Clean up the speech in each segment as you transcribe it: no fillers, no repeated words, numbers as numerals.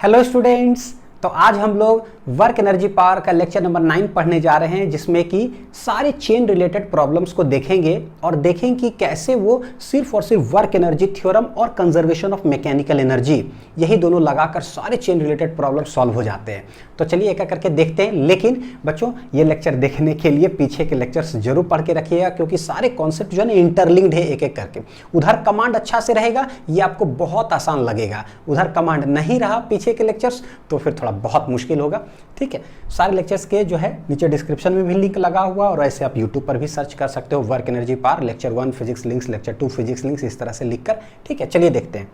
Hello students. तो आज हम लोग वर्क एनर्जी पावर का लेक्चर नंबर 9 पढ़ने जा रहे हैं, जिसमें कि सारे चेन रिलेटेड प्रॉब्लम्स को देखेंगे और देखेंगे कि कैसे वो सिर्फ और सिर्फ वर्क एनर्जी थ्योरम और कंजर्वेशन ऑफ मैकेनिकल एनर्जी यही दोनों लगाकर सारे चेन रिलेटेड प्रॉब्लम सॉल्व हो जाते हैं। तो चलिए एक एक करके देखते हैं। लेकिन बच्चों, ये लेक्चर देखने के लिए पीछे के लेक्चर्स जरूर पढ़ के रखिएगा, क्योंकि सारे कॉन्सेप्ट जो है ना इंटरलिंक्ड है एक एक करके। उधर कमांड अच्छा से रहेगा, ये आपको बहुत आसान लगेगा। उधर कमांड नहीं रहा पीछे के लेक्चर्स तो फिर थोड़ा बहुत मुश्किल होगा। ठीक है, सारे लेक्चर्स के जो है नीचे डिस्क्रिप्शन में भी लिंक लगा हुआ, और ऐसे आप यूट्यूब पर भी सर्च कर सकते हो work energy power lecture 1 physics links, lecture 2 physics links, इस तरह से लिखकर। ठीक है, चलिए देखते हैं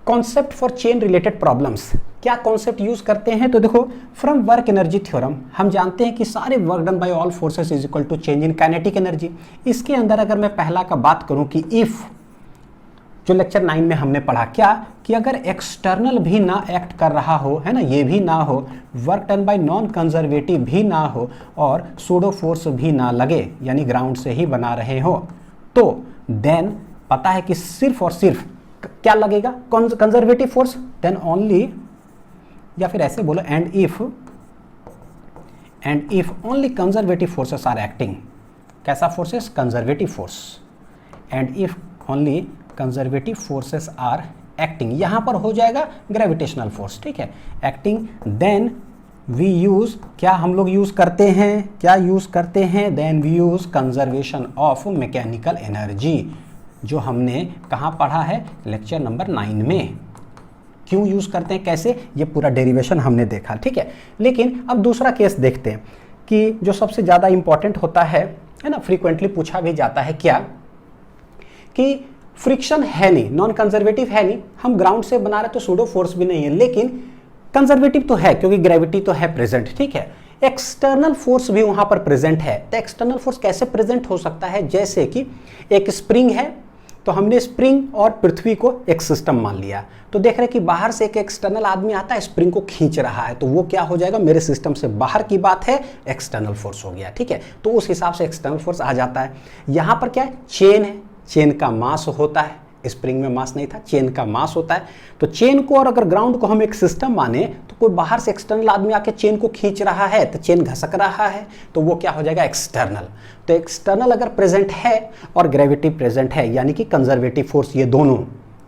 concept for chain related problems. क्या कॉन्सेप्ट यूज करते हैं? तो देखो, फ्रॉम वर्क एनर्जी थ्योरम हम जानते हैं कि सारे work done by all forces is equal to change in kinetic energy. इसके अंदर अगर मैं पहला का बात करूं कि इफ, जो लेक्चर 9 में हमने पढ़ा क्या, कि अगर एक्सटर्नल भी ना एक्ट कर रहा हो, है ना, ये भी ना हो, work done bye non conservative भी ना हो, और सूडो फोर्स भी ना लगे, यानी ग्राउंड से ही बना रहे हो, तो देन पता है कि सिर्फ और सिर्फ क्या लगेगा, कंजर्वेटिव फोर्स। देन ओनली, या फिर ऐसे बोलो, and if only conservative forces are acting. कैसा forces? Conservative force. And if only conservative forces are acting, यहां पर हो जाएगा ग्रेविटेशनल फोर्स। ठीक है, एक्टिंग, देन वी यूज, क्या हम लोग यूज करते हैं, क्या यूज करते हैं? Then we use conservation of mechanical energy, जो हमने कहां पढ़ा है? लेक्चर नंबर 9 में। क्यों यूज करते हैं, कैसे, ये पूरा डेरिवेशन हमने देखा। ठीक है, लेकिन अब दूसरा केस देखते हैं कि जो सबसे ज्यादा इंपॉर्टेंट होता है ना, फ्रीक्वेंटली पूछा भी जाता है, क्या कि फ्रिक्शन है नहीं, नॉन कंजर्वेटिव है नहीं, हम ग्राउंड से बना रहे तो सूडो फोर्स भी नहीं है, लेकिन कंजर्वेटिव तो है क्योंकि ग्रेविटी तो है प्रेजेंट। ठीक है, एक्सटर्नल फोर्स भी वहां पर प्रेजेंट है। तो एक्सटर्नल फोर्स कैसे प्रेजेंट हो सकता है? जैसे कि एक स्प्रिंग है, तो हमने स्प्रिंग और पृथ्वी को एक सिस्टम मान लिया, तो देख रहे हैं कि बाहर से एक एक्सटर्नल आदमी आता है, स्प्रिंग को खींच रहा है, तो वो क्या हो जाएगा, मेरे सिस्टम से बाहर की बात है, एक्सटर्नल फोर्स हो गया। ठीक है, तो उस हिसाब से एक्सटर्नल फोर्स आ जाता है। यहां पर क्या है, चेन है, चेन का मास होता है, स्प्रिंग में मास नहीं था, चेन का मास होता है। तो चेन को और अगर ग्राउंड को हम एक सिस्टम माने, तो कोई बाहर से एक्सटर्नल आदमी आके चेन को खींच रहा है, तो चेन घसक रहा है, तो वो क्या हो जाएगा, एक्सटर्नल। तो एक्सटर्नल अगर प्रेजेंट है और ग्रेविटी प्रेजेंट है, यानी कि कंजर्वेटिव फोर्स, ये दोनों।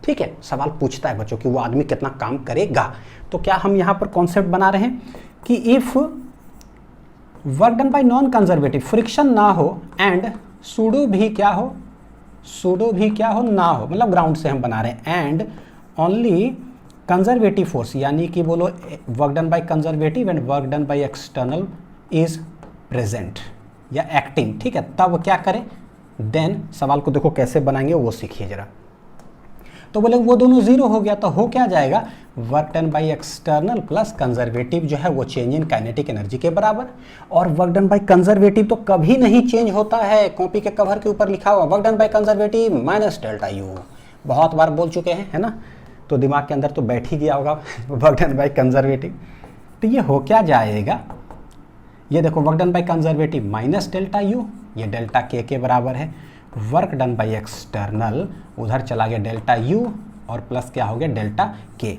ठीक है, सवाल पूछता है बच्चों कि वो आदमी कितना काम करेगा। तो क्या हम यहां पर कॉन्सेप्ट बना रहे हैं कि if work done bye non conservative, friction ना हो, एंड सूडो भी क्या हो, सूडो भी क्या हो, ना हो, मतलब ग्राउंड से हम बना रहे हैं, एंड ओनली कंजर्वेटिव फोर्स, यानी कि बोलो work done by conservative and work done by external is present या एक्टिंग। ठीक है, तब क्या करें? देन सवाल को देखो कैसे बनाएंगे वो सीखिए जरा। तो बोले वो दोनों जीरो हो गया, तो हो क्या जाएगा, work done by external plus conservative जो है वो चेंज इन काइनेटिक एनर्जी के बराबर। और वर्क डन बाय कंजर्वेटिव तो कभी नहीं चेंज होता है, कॉपी के कवर के ऊपर लिखा हुआ work done by conservative minus delta U, बहुत बार बोल चुके हैं, है ना, तो दिमाग के अंदर तो बैठ ही गया होगा वर्क डन बाय कंजर्वेटिव। तो ये हो क्या जाएगा, ये देखो, work done by conservative minus delta U, ये डेल्टा के बराबर है। वर्क डन बाय एक्सटर्नल, उधर चला गया डेल्टा यू, और प्लस क्या हो गया, डेल्टा के।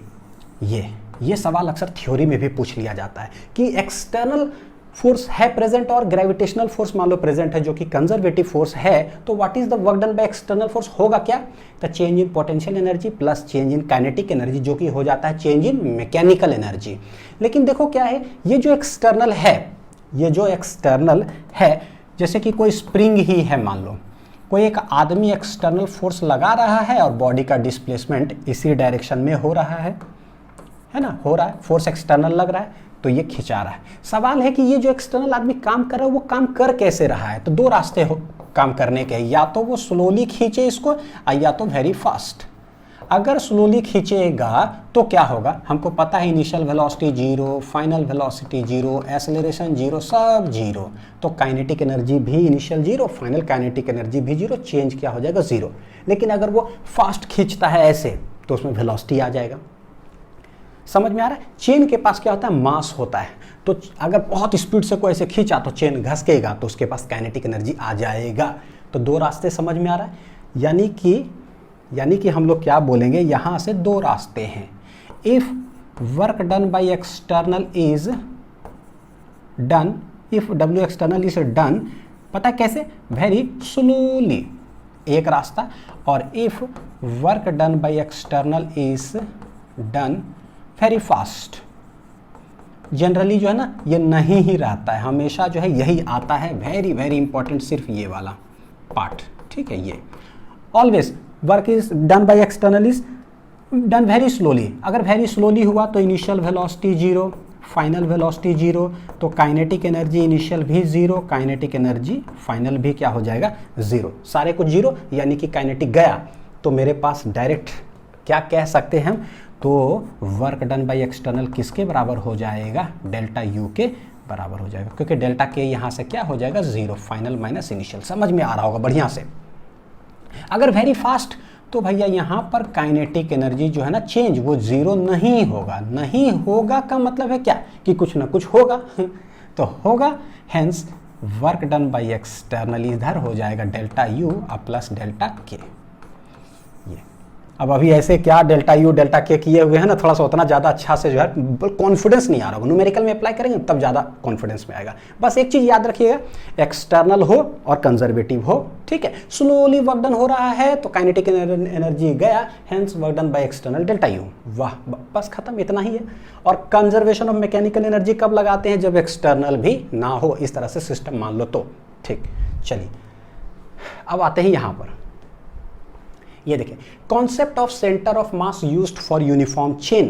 ये सवाल अक्सर थ्योरी में भी पूछ लिया जाता है कि एक्सटर्नल फोर्स है प्रेजेंट और ग्रेविटेशनल फोर्स मान लो प्रेजेंट है, जो कि कंजर्वेटिव फोर्स है, तो what is the work done by external force, होगा क्या, तो change in potential energy plus change in kinetic energy, जो कि हो जाता है चेंज इन मैकेनिकल एनर्जी। लेकिन देखो क्या है, ये जो एक्सटर्नल है, जैसे कि कोई स्प्रिंग ही है, मान लो कोई एक आदमी एक्सटर्नल फोर्स लगा रहा है और बॉडी का डिस्प्लेसमेंट इसी डायरेक्शन में हो रहा है ना, हो रहा है, फोर्स एक्सटर्नल लग रहा है, तो ये खिंचा रहा है। सवाल है कि ये जो एक्सटर्नल आदमी काम कर रहा है वो काम कर कैसे रहा है? तो दो रास्ते हो काम करने के, या तो वो स्लोली खींचे इसको, या तो वेरी फास्ट। अगर स्लोली खींचेगा तो क्या होगा, हमको पता है initial velocity zero, final velocity zero, acceleration zero, सब जीरो, तो काइनेटिक एनर्जी भी initial zero, final kinetic energy भी जीरो, चेंज क्या हो जाएगा, जीरो। लेकिन अगर वो फास्ट खींचता है ऐसे, तो उसमें वेलोसिटी आ जाएगा। समझ में आ रहा है? चेन के पास क्या होता है, मास होता है, तो अगर बहुत स्पीड से कोई ऐसे खींचा तो चेन घसकेगा, तो उसके पास काइनेटिक एनर्जी आ जाएगा। तो दो रास्ते समझ में आ रहा है, यानी कि हम लोग क्या बोलेंगे, यहाँ से दो रास्ते हैं। If work done by external is done, if W external is done, पता कैसे, वेरी स्लोली, एक रास्ता, और if work done by external is done very fast, generally जो है ना ये नहीं ही रहता है, हमेशा जो है यही आता है, वेरी वेरी इंपॉर्टेंट सिर्फ ये वाला पार्ट, ठीक है। ये always work is done by external is done very slowly, अगर वेरी स्लोली हुआ तो initial velocity zero, final velocity zero, तो काइनेटिक एनर्जी इनिशियल भी जीरो, काइनेटिक एनर्जी फाइनल भी क्या हो जाएगा, जीरो, सारे कुछ जीरो, यानी कि काइनेटिक गया, तो मेरे पास डायरेक्ट क्या कह सकते हैं हम, तो वर्क डन बाय एक्सटर्नल किसके बराबर हो जाएगा, डेल्टा यू के बराबर हो जाएगा, क्योंकि डेल्टा के यहाँ से क्या हो जाएगा, जीरो, फाइनल माइनस इनिशियल, समझ में आ रहा होगा बढ़िया से। अगर वेरी फास्ट तो भैया यहाँ पर काइनेटिक एनर्जी जो है ना चेंज, वो जीरो नहीं होगा, नहीं होगा का मतलब है क्या, कि कुछ ना कुछ होगा तो होगा, hence work done by external इधर हो जाएगा डेल्टा यू प्लस डेल्टा के। ये अब अभी ऐसे क्या डेल्टा यू डेल्टा के किए हुए हैं ना, थोड़ा सा उतना ज़्यादा अच्छा से जो है कॉन्फिडेंस नहीं आ रहा होगा, न्यूमेरिकल में अप्लाई करेंगे तब ज़्यादा कॉन्फिडेंस में आएगा। बस एक चीज़ याद रखिएगा, एक्सटर्नल हो और कंजर्वेटिव हो, ठीक है, स्लोली वर्क डन हो रहा है तो काइनेटिक एनर्जी गया, hence work done by external delta U, वाह बस खत्म, इतना ही है। और कंजर्वेशन ऑफ मैकेनिकल एनर्जी कब लगाते हैं, जब एक्सटर्नल भी ना हो, इस तरह से सिस्टम मान लो तो, ठीक। चलिए अब आते हैं यहाँ पर, ये देखिए concept of centre of mass used for uniform chain.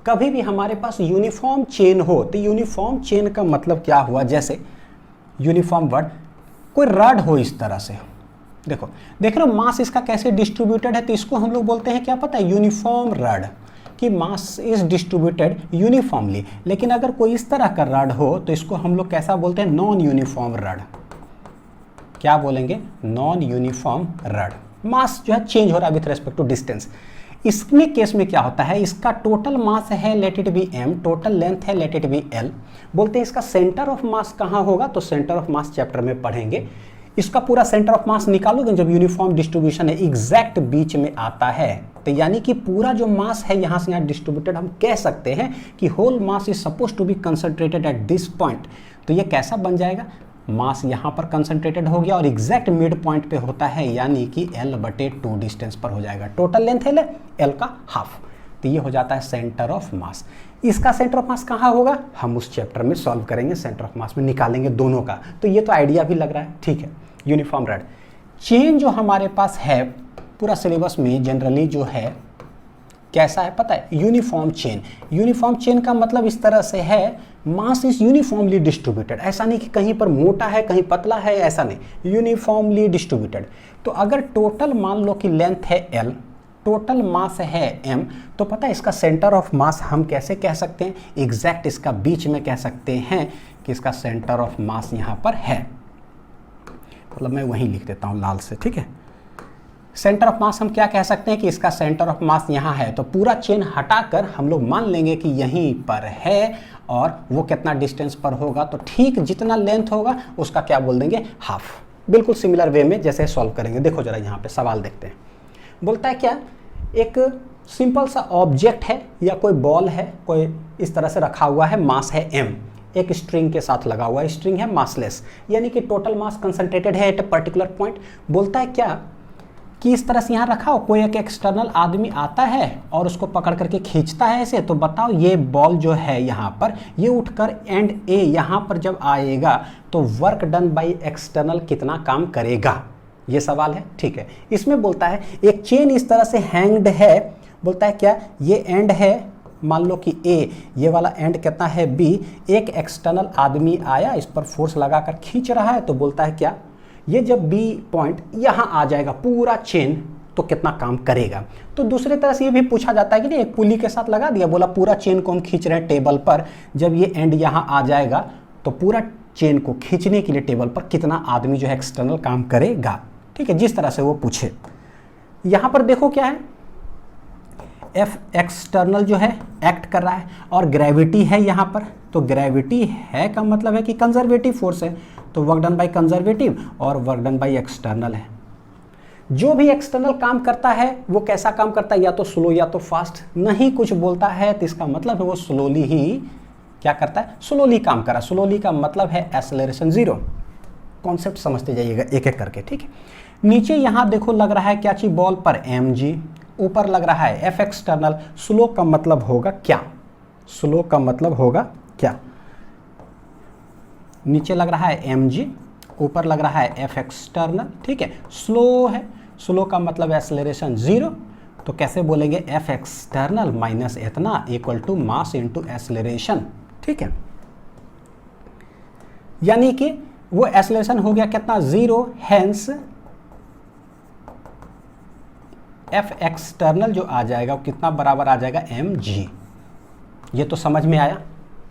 कभी भी हमारे पास यूनिफॉर्म चेन हो तो यूनिफॉर्म चेन का मतलब क्या हुआ, जैसे यूनिफॉर्म वर्ड, कोई रड हो इस तरह से, देखो देख रहे हो मास इसका कैसे डिस्ट्रीब्यूटेड है, तो इसको हम लोग बोलते हैं क्या पता है, यूनिफॉर्म रड, कि मास इज डिस्ट्रीब्यूटेड यूनिफॉर्मली। लेकिन अगर कोई इस तरह का रड हो तो इसको हम लोग कैसा बोलते हैं, नॉन यूनिफॉर्म रड, क्या बोलेंगे, नॉन यूनिफॉर्म रड, मास जो है चेंज हो रहा है विथ रेस्पेक्ट टू डिस्टेंस। इसमें केस में क्या होता है, इसका टोटल मास है late it B m, total length है लेट इट बी l, बोलते हैं इसका सेंटर ऑफ मास कहाँ होगा, तो सेंटर ऑफ मास चैप्टर में पढ़ेंगे। इसका पूरा सेंटर ऑफ मास निकालोगे जब यूनिफॉर्म डिस्ट्रीब्यूशन है, एग्जैक्ट बीच में आता है, तो यानी कि पूरा जो मास है यहाँ से यहाँ डिस्ट्रीब्यूटेड, हम कह सकते हैं कि whole mass is suppose to be concentrated at this point. तो ये कैसा बन जाएगा, मास यहाँ पर कंसंट्रेटेड हो गया और एग्जैक्ट मिड पॉइंट पे होता है, यानी कि L/2 डिस्टेंस पर हो जाएगा, टोटल लेंथ है L का हाफ, तो ये हो जाता है सेंटर ऑफ मास। इसका सेंटर ऑफ मास कहाँ होगा, हम उस चैप्टर में सॉल्व करेंगे, सेंटर ऑफ मास में निकालेंगे दोनों का, तो ये तो आइडिया भी लग रहा है, ठीक है। यूनिफॉर्म रड चेन जो हमारे पास है पूरा सिलेबस में जनरली जो है कैसा है पता है, यूनिफॉर्म चेन। यूनिफॉर्म चेन का मतलब इस तरह से है, मास इज यूनिफॉर्मली डिस्ट्रीब्यूटेड, ऐसा नहीं कि कहीं पर मोटा है कहीं पतला है, ऐसा नहीं, यूनिफॉर्मली डिस्ट्रीब्यूटेड। तो अगर टोटल मान लो कि लेंथ है L, टोटल मास है m, तो पता है इसका सेंटर ऑफ मास हम कैसे कह सकते हैं, एग्जैक्ट इसका बीच में कह सकते हैं कि इसका सेंटर ऑफ मास यहाँ पर है, मतलब मैं वहीं लिख देता हूँ लाल से, ठीक है। सेंटर ऑफ मास हम क्या कह सकते हैं कि इसका सेंटर ऑफ मास यहाँ है, तो पूरा चेन हटाकर हम लोग मान लेंगे कि यहीं पर है, और वो कितना डिस्टेंस पर होगा, तो ठीक जितना लेंथ होगा उसका क्या बोल देंगे, हाफ। बिल्कुल सिमिलर वे में जैसे सॉल्व करेंगे, देखो जरा यहाँ पे सवाल देखते हैं। बोलता है क्या, एक सिंपल सा ऑब्जेक्ट है या कोई बॉल है, कोई इस तरह से रखा हुआ है, मास है m, एक स्ट्रिंग के साथ लगा हुआ है, स्ट्रिंग है मासलेस, यानी कि टोटल मास कंसंट्रेटेड है एट ए पर्टिकुलर पॉइंट। बोलता है क्या कि इस तरह से यहाँ रखा हो, कोई एक एक्सटर्नल आदमी आता है और उसको पकड़ करके खींचता है ऐसे, तो बताओ ये बॉल जो है यहाँ पर, ये उठकर एंड ए यहाँ पर जब आएगा तो वर्क डन बाय एक्सटर्नल कितना काम करेगा, ये सवाल है, ठीक है। इसमें बोलता है एक चेन इस तरह से हैंग्ड है, बोलता है क्या, ये एंड है मान लो कि A, ये वाला एंड कितना है B, एक एक्सटर्नल आदमी आया इस पर फोर्स लगाकर खींच रहा है, तो बोलता है क्या, ये जब B पॉइंट यहाँ आ जाएगा पूरा चेन तो कितना काम करेगा। तो दूसरे तरह से ये भी पूछा जाता है कि नहीं, एक पुली के साथ लगा दिया, बोला पूरा चेन को हम खींच रहे हैं टेबल पर, जब ये एंड यहाँ आ जाएगा तो पूरा चेन को खींचने के लिए टेबल पर कितना आदमी जो है एक्सटर्नल काम करेगा, ठीक है, जिस तरह से वो पूछे। यहाँ पर देखो क्या है, F एक्सटर्नल जो है एक्ट कर रहा है और ग्रेविटी है यहाँ पर, तो ग्रेविटी है का मतलब है कि कंजर्वेटिव फोर्स है, तो वर्क डन बाय कंजर्वेटिव और वर्क डन बाय एक्सटर्नल है। जो भी एक्सटर्नल काम करता है वो कैसा काम करता है, या तो स्लो या तो फास्ट, नहीं कुछ बोलता है तो इसका मतलब है वो स्लोली ही क्या करता है, स्लोली काम करा। स्लोली का मतलब है एक्सेलरेशन जीरो। कॉन्सेप्ट समझते जाइएगा एक एक करके, ठीक है। नीचे यहां देखो लग रहा है क्या चीज, बॉल पर mg, ऊपर लग रहा है f एक्सटर्नल। स्लो का मतलब होगा क्या, स्लो का मतलब होगा क्या, नीचे लग रहा है mg, ऊपर लग रहा है f एक्सटर्नल, ठीक है। स्लो है, स्लो का मतलब एक्सेलरेशन जीरो, तो कैसे बोलेंगे, f एक्सटर्नल माइनस इतना equal to mass into acceleration, ठीक है। यानी कि वो एक्सेलरेशन हो गया कितना, जीरो, हेंस f एक्सटर्नल जो आ जाएगा वो कितना बराबर आ जाएगा, mg। ये तो समझ में आया,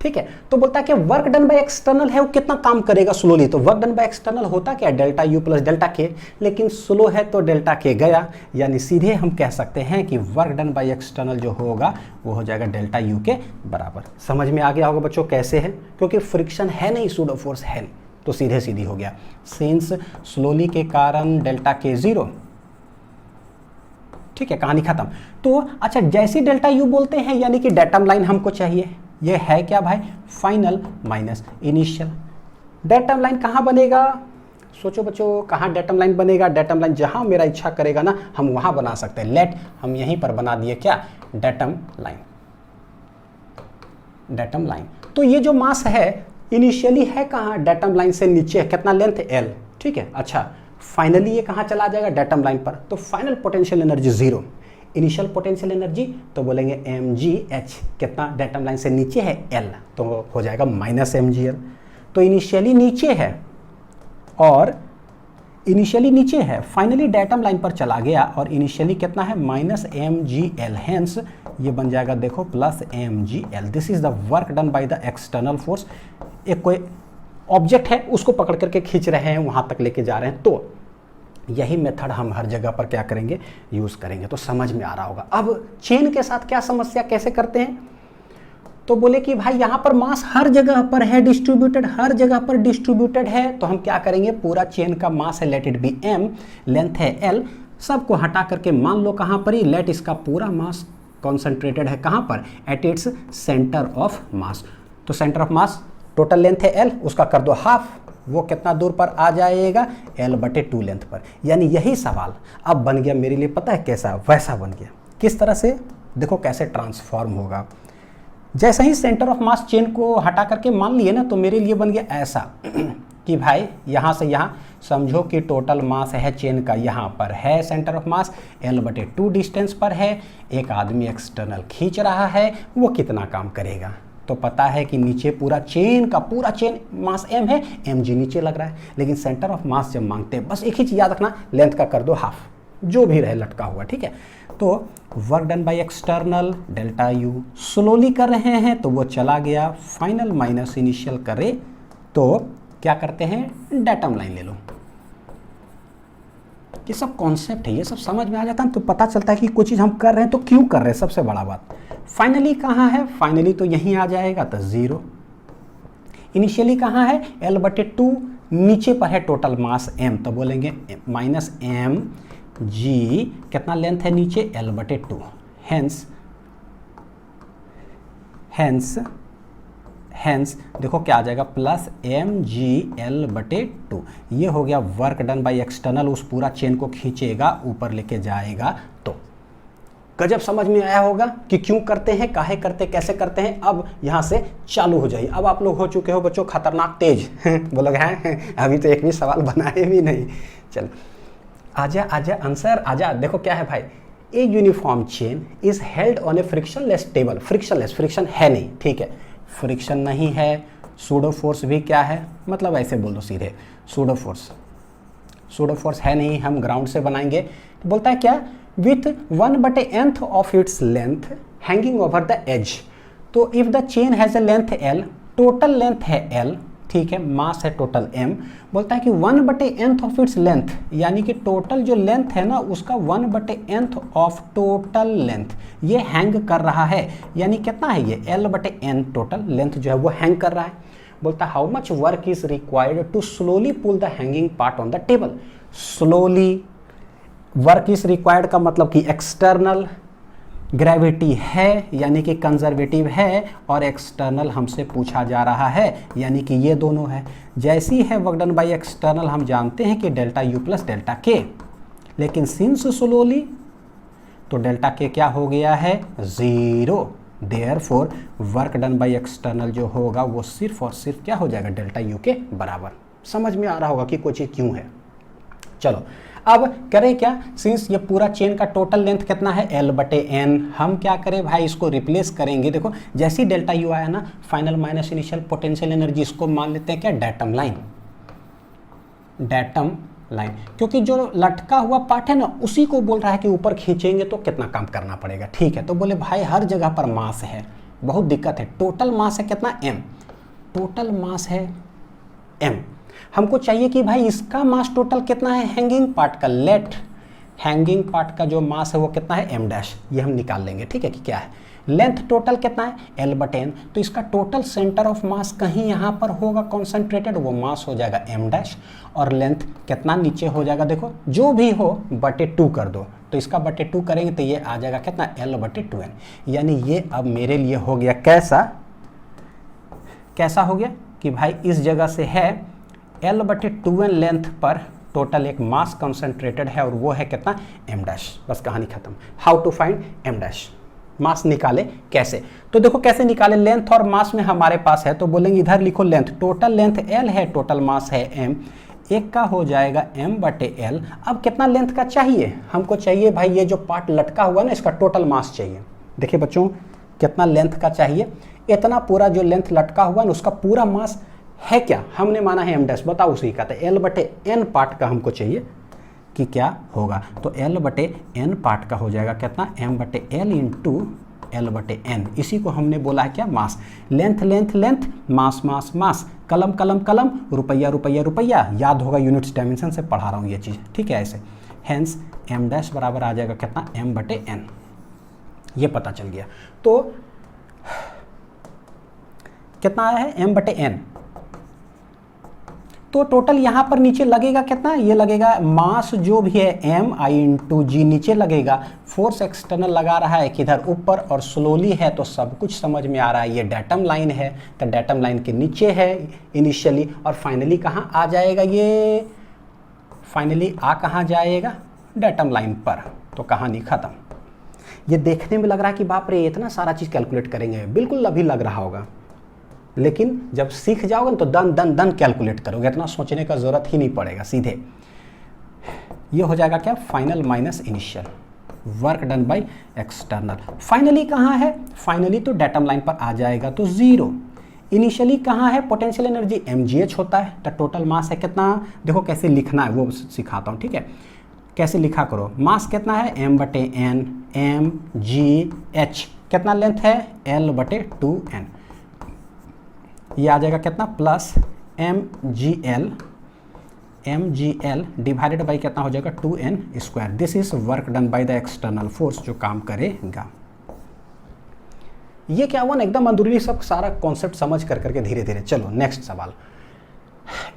ठीक है। तो बोलता है कि वर्क डन बाय एक्सटर्नल है वो कितना काम करेगा स्लोली, तो वर्क डन बाय एक्सटर्नल होता क्या, डेल्टा यू प्लस डेल्टा के, लेकिन स्लो है तो डेल्टा के गया, यानी सीधे हम कह सकते हैं कि वर्क डन बाय एक्सटर्नल जो होगा वो हो जाएगा डेल्टा यू के बराबर। समझ में आ गया होगा बच्चों कैसे है, क्योंकि फ्रिक्शन है नहीं, सूडो फोर्स है नहीं, तो सीधे सीधी हो गया। सिंस स्लोली के कारण डेल्टा के जीरो, ठीक है, कहानी खत्म। तो अच्छा, जैसी डेल्टा यू बोलते हैं यानी कि डेटम लाइन हमको चाहिए, ये है क्या भाई, final minus initial. Datum line कहाँ बनेगा, सोचो बच्चों, कहाँ डेटम लाइन बनेगा, डेटम लाइन जहाँ मेरा इच्छा करेगा ना हम वहाँ बना सकते हैं। लेट हम यहीं पर बना दिए क्या, डेटम लाइन, डेटम लाइन। तो ये जो मास है इनिशियली है कहाँ, डेटम लाइन से नीचे है, कितना लेंथ एल, ठीक है। अच्छा, फाइनली ये कहाँ चला जाएगा, डेटम लाइन पर, तो final potential energy zero. Initial potential energy तो बोलेंगे mgh, कितना डेटम लाइन से नीचे है L, तो हो जाएगा माइनस mgl। तो इनिशियली नीचे है और इनिशियली नीचे है, फाइनली डेटम लाइन पर चला गया और इनिशियली कितना है, माइनस mgl, हेंस ये बन जाएगा देखो plus mgl। This is the work done by the external force. एक कोई ऑब्जेक्ट है उसको पकड़ करके खींच रहे हैं, वहां तक लेके जा रहे हैं, तो यही मेथड हम हर जगह पर क्या करेंगे, यूज़ करेंगे। तो समझ में आ रहा होगा। अब चेन के साथ क्या समस्या कैसे करते हैं, तो बोले कि भाई यहाँ पर मास हर जगह पर है डिस्ट्रीब्यूटेड, हर जगह पर डिस्ट्रीब्यूटेड है, तो हम क्या करेंगे, पूरा चेन का मास है, late it B m, length है l, सबको हटा करके मान लो कहाँ पर ही, लेट इसका पूरा मास कॉन्सेंट्रेटेड है कहाँ पर, at its centre of mass. तो centre of mass total length है l, उसका कर दो हाफ, वो कितना दूर पर आ जाएगा, l/2 लेंथ पर। यानी यही सवाल अब बन गया मेरे लिए, पता है कैसा, वैसा बन गया। किस तरह से, देखो कैसे ट्रांसफॉर्म होगा। जैसे ही सेंटर ऑफ मास चेन को हटा करके मान लिए ना, तो मेरे लिए बन गया ऐसा कि भाई यहाँ से यहाँ समझो कि टोटल मास है चेन का, यहाँ पर है centre of mass, l/2 distance पर है, एक आदमी एक्सटर्नल खींच रहा है, वो कितना काम करेगा। तो पता है कि नीचे पूरा चेन का पूरा चेन मास m है, mg नीचे लग रहा है, लेकिन सेंटर ऑफ मास जब मांगते हैं बस एक ही चीज़ याद रखना, लेंथ का कर दो हाफ, जो भी रहे लटका हुआ, ठीक है। तो work done by external delta U, slowly कर रहे हैं तो वो चला गया, फाइनल माइनस इनिशियल करे तो क्या करते हैं, डेटम लाइन ले लो। ये सब कॉन्सेप्ट है, ये सब समझ में आ जाता है तो पता चलता है कि कोई चीज़ हम कर रहे हैं तो क्यों कर रहे हैं। सबसे बड़ा बात, फाइनली कहाँ है, फाइनली तो यहीं आ जाएगा, तो जीरो। इनिशियली कहाँ है, l/2, नीचे पर है टोटल मास m, तो बोलेंगे माइनस m g, कितना लेंथ है नीचे, l/2, हेंस देखो क्या आ जाएगा, प्लस mgl/2। ये हो गया वर्क डन बाय एक्सटर्नल, उस पूरा चेन को खींचेगा ऊपर लेके जाएगा। तो गजब समझ में आया होगा कि क्यों करते हैं, काहे करते, कैसे करते हैं। अब यहाँ से चालू हो जाइए। अब आप लोग हो चुके हो बच्चों खतरनाक तेज बोलोगे हैं अभी तो एक भी सवाल बनाए भी नहीं। चल आजा आजा आंसर आजा। देखो क्या है भाई, ए uniform chain is held on A frictionless table. Frictionless, friction है नहीं, ठीक है, फ्रिक्शन नहीं है, सूडो फोर्स भी क्या है, मतलब ऐसे बोल दो सीधे, सूडो फोर्स है नहीं, हम ग्राउंड से बनाएंगे। तो बोलता है क्या, with 1/nth of its length hanging over the edge. तो if the chain has a length l, total length है l, ठीक है, मास है टोटल m, बोलता है कि 1/nth ऑफ इट्स लेंथ, यानी कि टोटल जो लेंथ है ना उसका 1/nth ऑफ टोटल लेंथ ये हैंग कर रहा है। यानी कितना है ये, l/n टोटल लेंथ जो है वो हैंग कर रहा है। बोलता है how much work is required to slowly pull the hanging part on the table. Slowly work is required का मतलब कि एक्सटर्नल, ग्रेविटी है यानी कि कंजर्वेटिव है, और एक्सटर्नल हमसे पूछा जा रहा है यानी कि ये दोनों है। जैसी है वर्क डन बाई एक्सटर्नल हम जानते हैं कि डेल्टा यू प्लस डेल्टा के, लेकिन सिंस स्लोली तो डेल्टा के क्या हो गया है 0। Therefore work done by external जो होगा वो सिर्फ और सिर्फ क्या हो जाएगा डेल्टा यू के बराबर। समझ में आ रहा होगा कि कोई चीज़ क्यों है। चलो अब करें क्या, सिंस ये पूरा चेन का टोटल लेंथ कितना है L/N, हम क्या करें भाई इसको रिप्लेस करेंगे। देखो जैसे ही डेल्टा यू आया ना, final minus initial potential energy, इसको मान लेते हैं क्या डेटम लाइन, डेटम लाइन, क्योंकि जो लटका हुआ पार्ट है ना उसी को बोल रहा है कि ऊपर खींचेंगे तो कितना काम करना पड़ेगा। ठीक है, तो बोले भाई हर जगह पर मास है, बहुत दिक्कत है। टोटल मास है कितना m, टोटल मास है m, हमको चाहिए कि भाई इसका मास टोटल कितना है हैंगिंग पार्ट का, लेट हैंगिंग पार्ट का जो मास है वो कितना है m डैश, ये हम निकाल लेंगे। ठीक है कि क्या है, लेंथ टोटल कितना है L/N, तो इसका टोटल सेंटर ऑफ मास कहीं यहाँ पर होगा कॉन्सेंट्रेटेड, वो मास हो जाएगा m डैश, और लेंथ कितना नीचे हो जाएगा, देखो जो भी हो बटे 2 कर दो, तो इसका बटे 2 करेंगे तो ये आ जाएगा कितना L/2n, यानी ये अब मेरे लिए हो गया कैसा, कैसा हो गया कि भाई इस जगह से है L/2n लेंथ पर टोटल एक मास कंसंट्रेटेड है और वो है कितना m डैश। बस कहानी खत्म। How to find m dash, mass निकाले कैसे, तो देखो कैसे निकाले, लेंथ और मास में हमारे पास है तो बोलेंगे इधर लिखो लेंथ, टोटल लेंथ L है, टोटल मास है m, एक का हो जाएगा m/L। अब कितना लेंथ का चाहिए, हमको चाहिए भाई ये जो पार्ट लटका हुआ ना इसका टोटल मास चाहिए। देखिए बच्चों कितना लेंथ का चाहिए, इतना पूरा जो लेंथ लटका हुआ ना उसका पूरा मास है क्या, हमने माना है m डैश, बताओ उसी का, तो L/N पार्ट का हमको चाहिए कि क्या होगा, तो L/N पार्ट का हो जाएगा कितना m/L इंटू L/N, इसी को हमने बोला है क्या मास। लेंथ लेंथ लेंथ, मास मास मास, कलम कलम कलम, रुपया रुपया रुपया, याद होगा यूनिट्स डायमेंशन से पढ़ा रहा हूँ ये चीज़। ठीक है, ऐसे हेंस m डैश बराबर आ जाएगा कितना m/N, ये पता चल गया। तो कितना आया है m/N, तो टोटल यहां पर नीचे लगेगा कितना, ये लगेगा मास जो भी है m/g नीचे लगेगा, फोर्स एक्सटर्नल लगा रहा है किधर ऊपर और स्लोली है, तो सब कुछ समझ में आ रहा है। ये डेटम लाइन है तो डेटम लाइन के नीचे है इनिशियली, और फाइनली कहां आ जाएगा, ये फाइनली आ कहां जाएगा डेटम लाइन पर, तो कहानी खत्म। ये देखने में लग रहा है कि बाप रे इतना सारा चीज कैलकुलेट करेंगे, बिल्कुल अभी लग रहा होगा, लेकिन जब सीख जाओगे ना तो दन दन दन कैलकुलेट करोगे, इतना सोचने का जरूरत ही नहीं पड़ेगा, सीधे ये हो जाएगा क्या final minus initial, work done by external. Finally कहाँ है, फाइनली तो डेटम लाइन पर आ जाएगा तो 0। इनिशियली कहाँ है, पोटेंशियल एनर्जी mgh होता है, तो टोटल मास है कितना, देखो कैसे लिखना है वो सिखाता हूँ। ठीक है, कैसे लिखा करो, मास कितना है m/N, mgh कितना लेंथ है L/2n, ये आ जाएगा कितना प्लस mgl डिवाइडेड बाई कितना हो जाएगा 2n²। This is work done by the external force, जो काम करेगा। ये क्या हुआ ना, एकदम अंदरूनी सब सारा कॉन्सेप्ट समझ कर करके धीरे धीरे। चलो नेक्स्ट सवाल,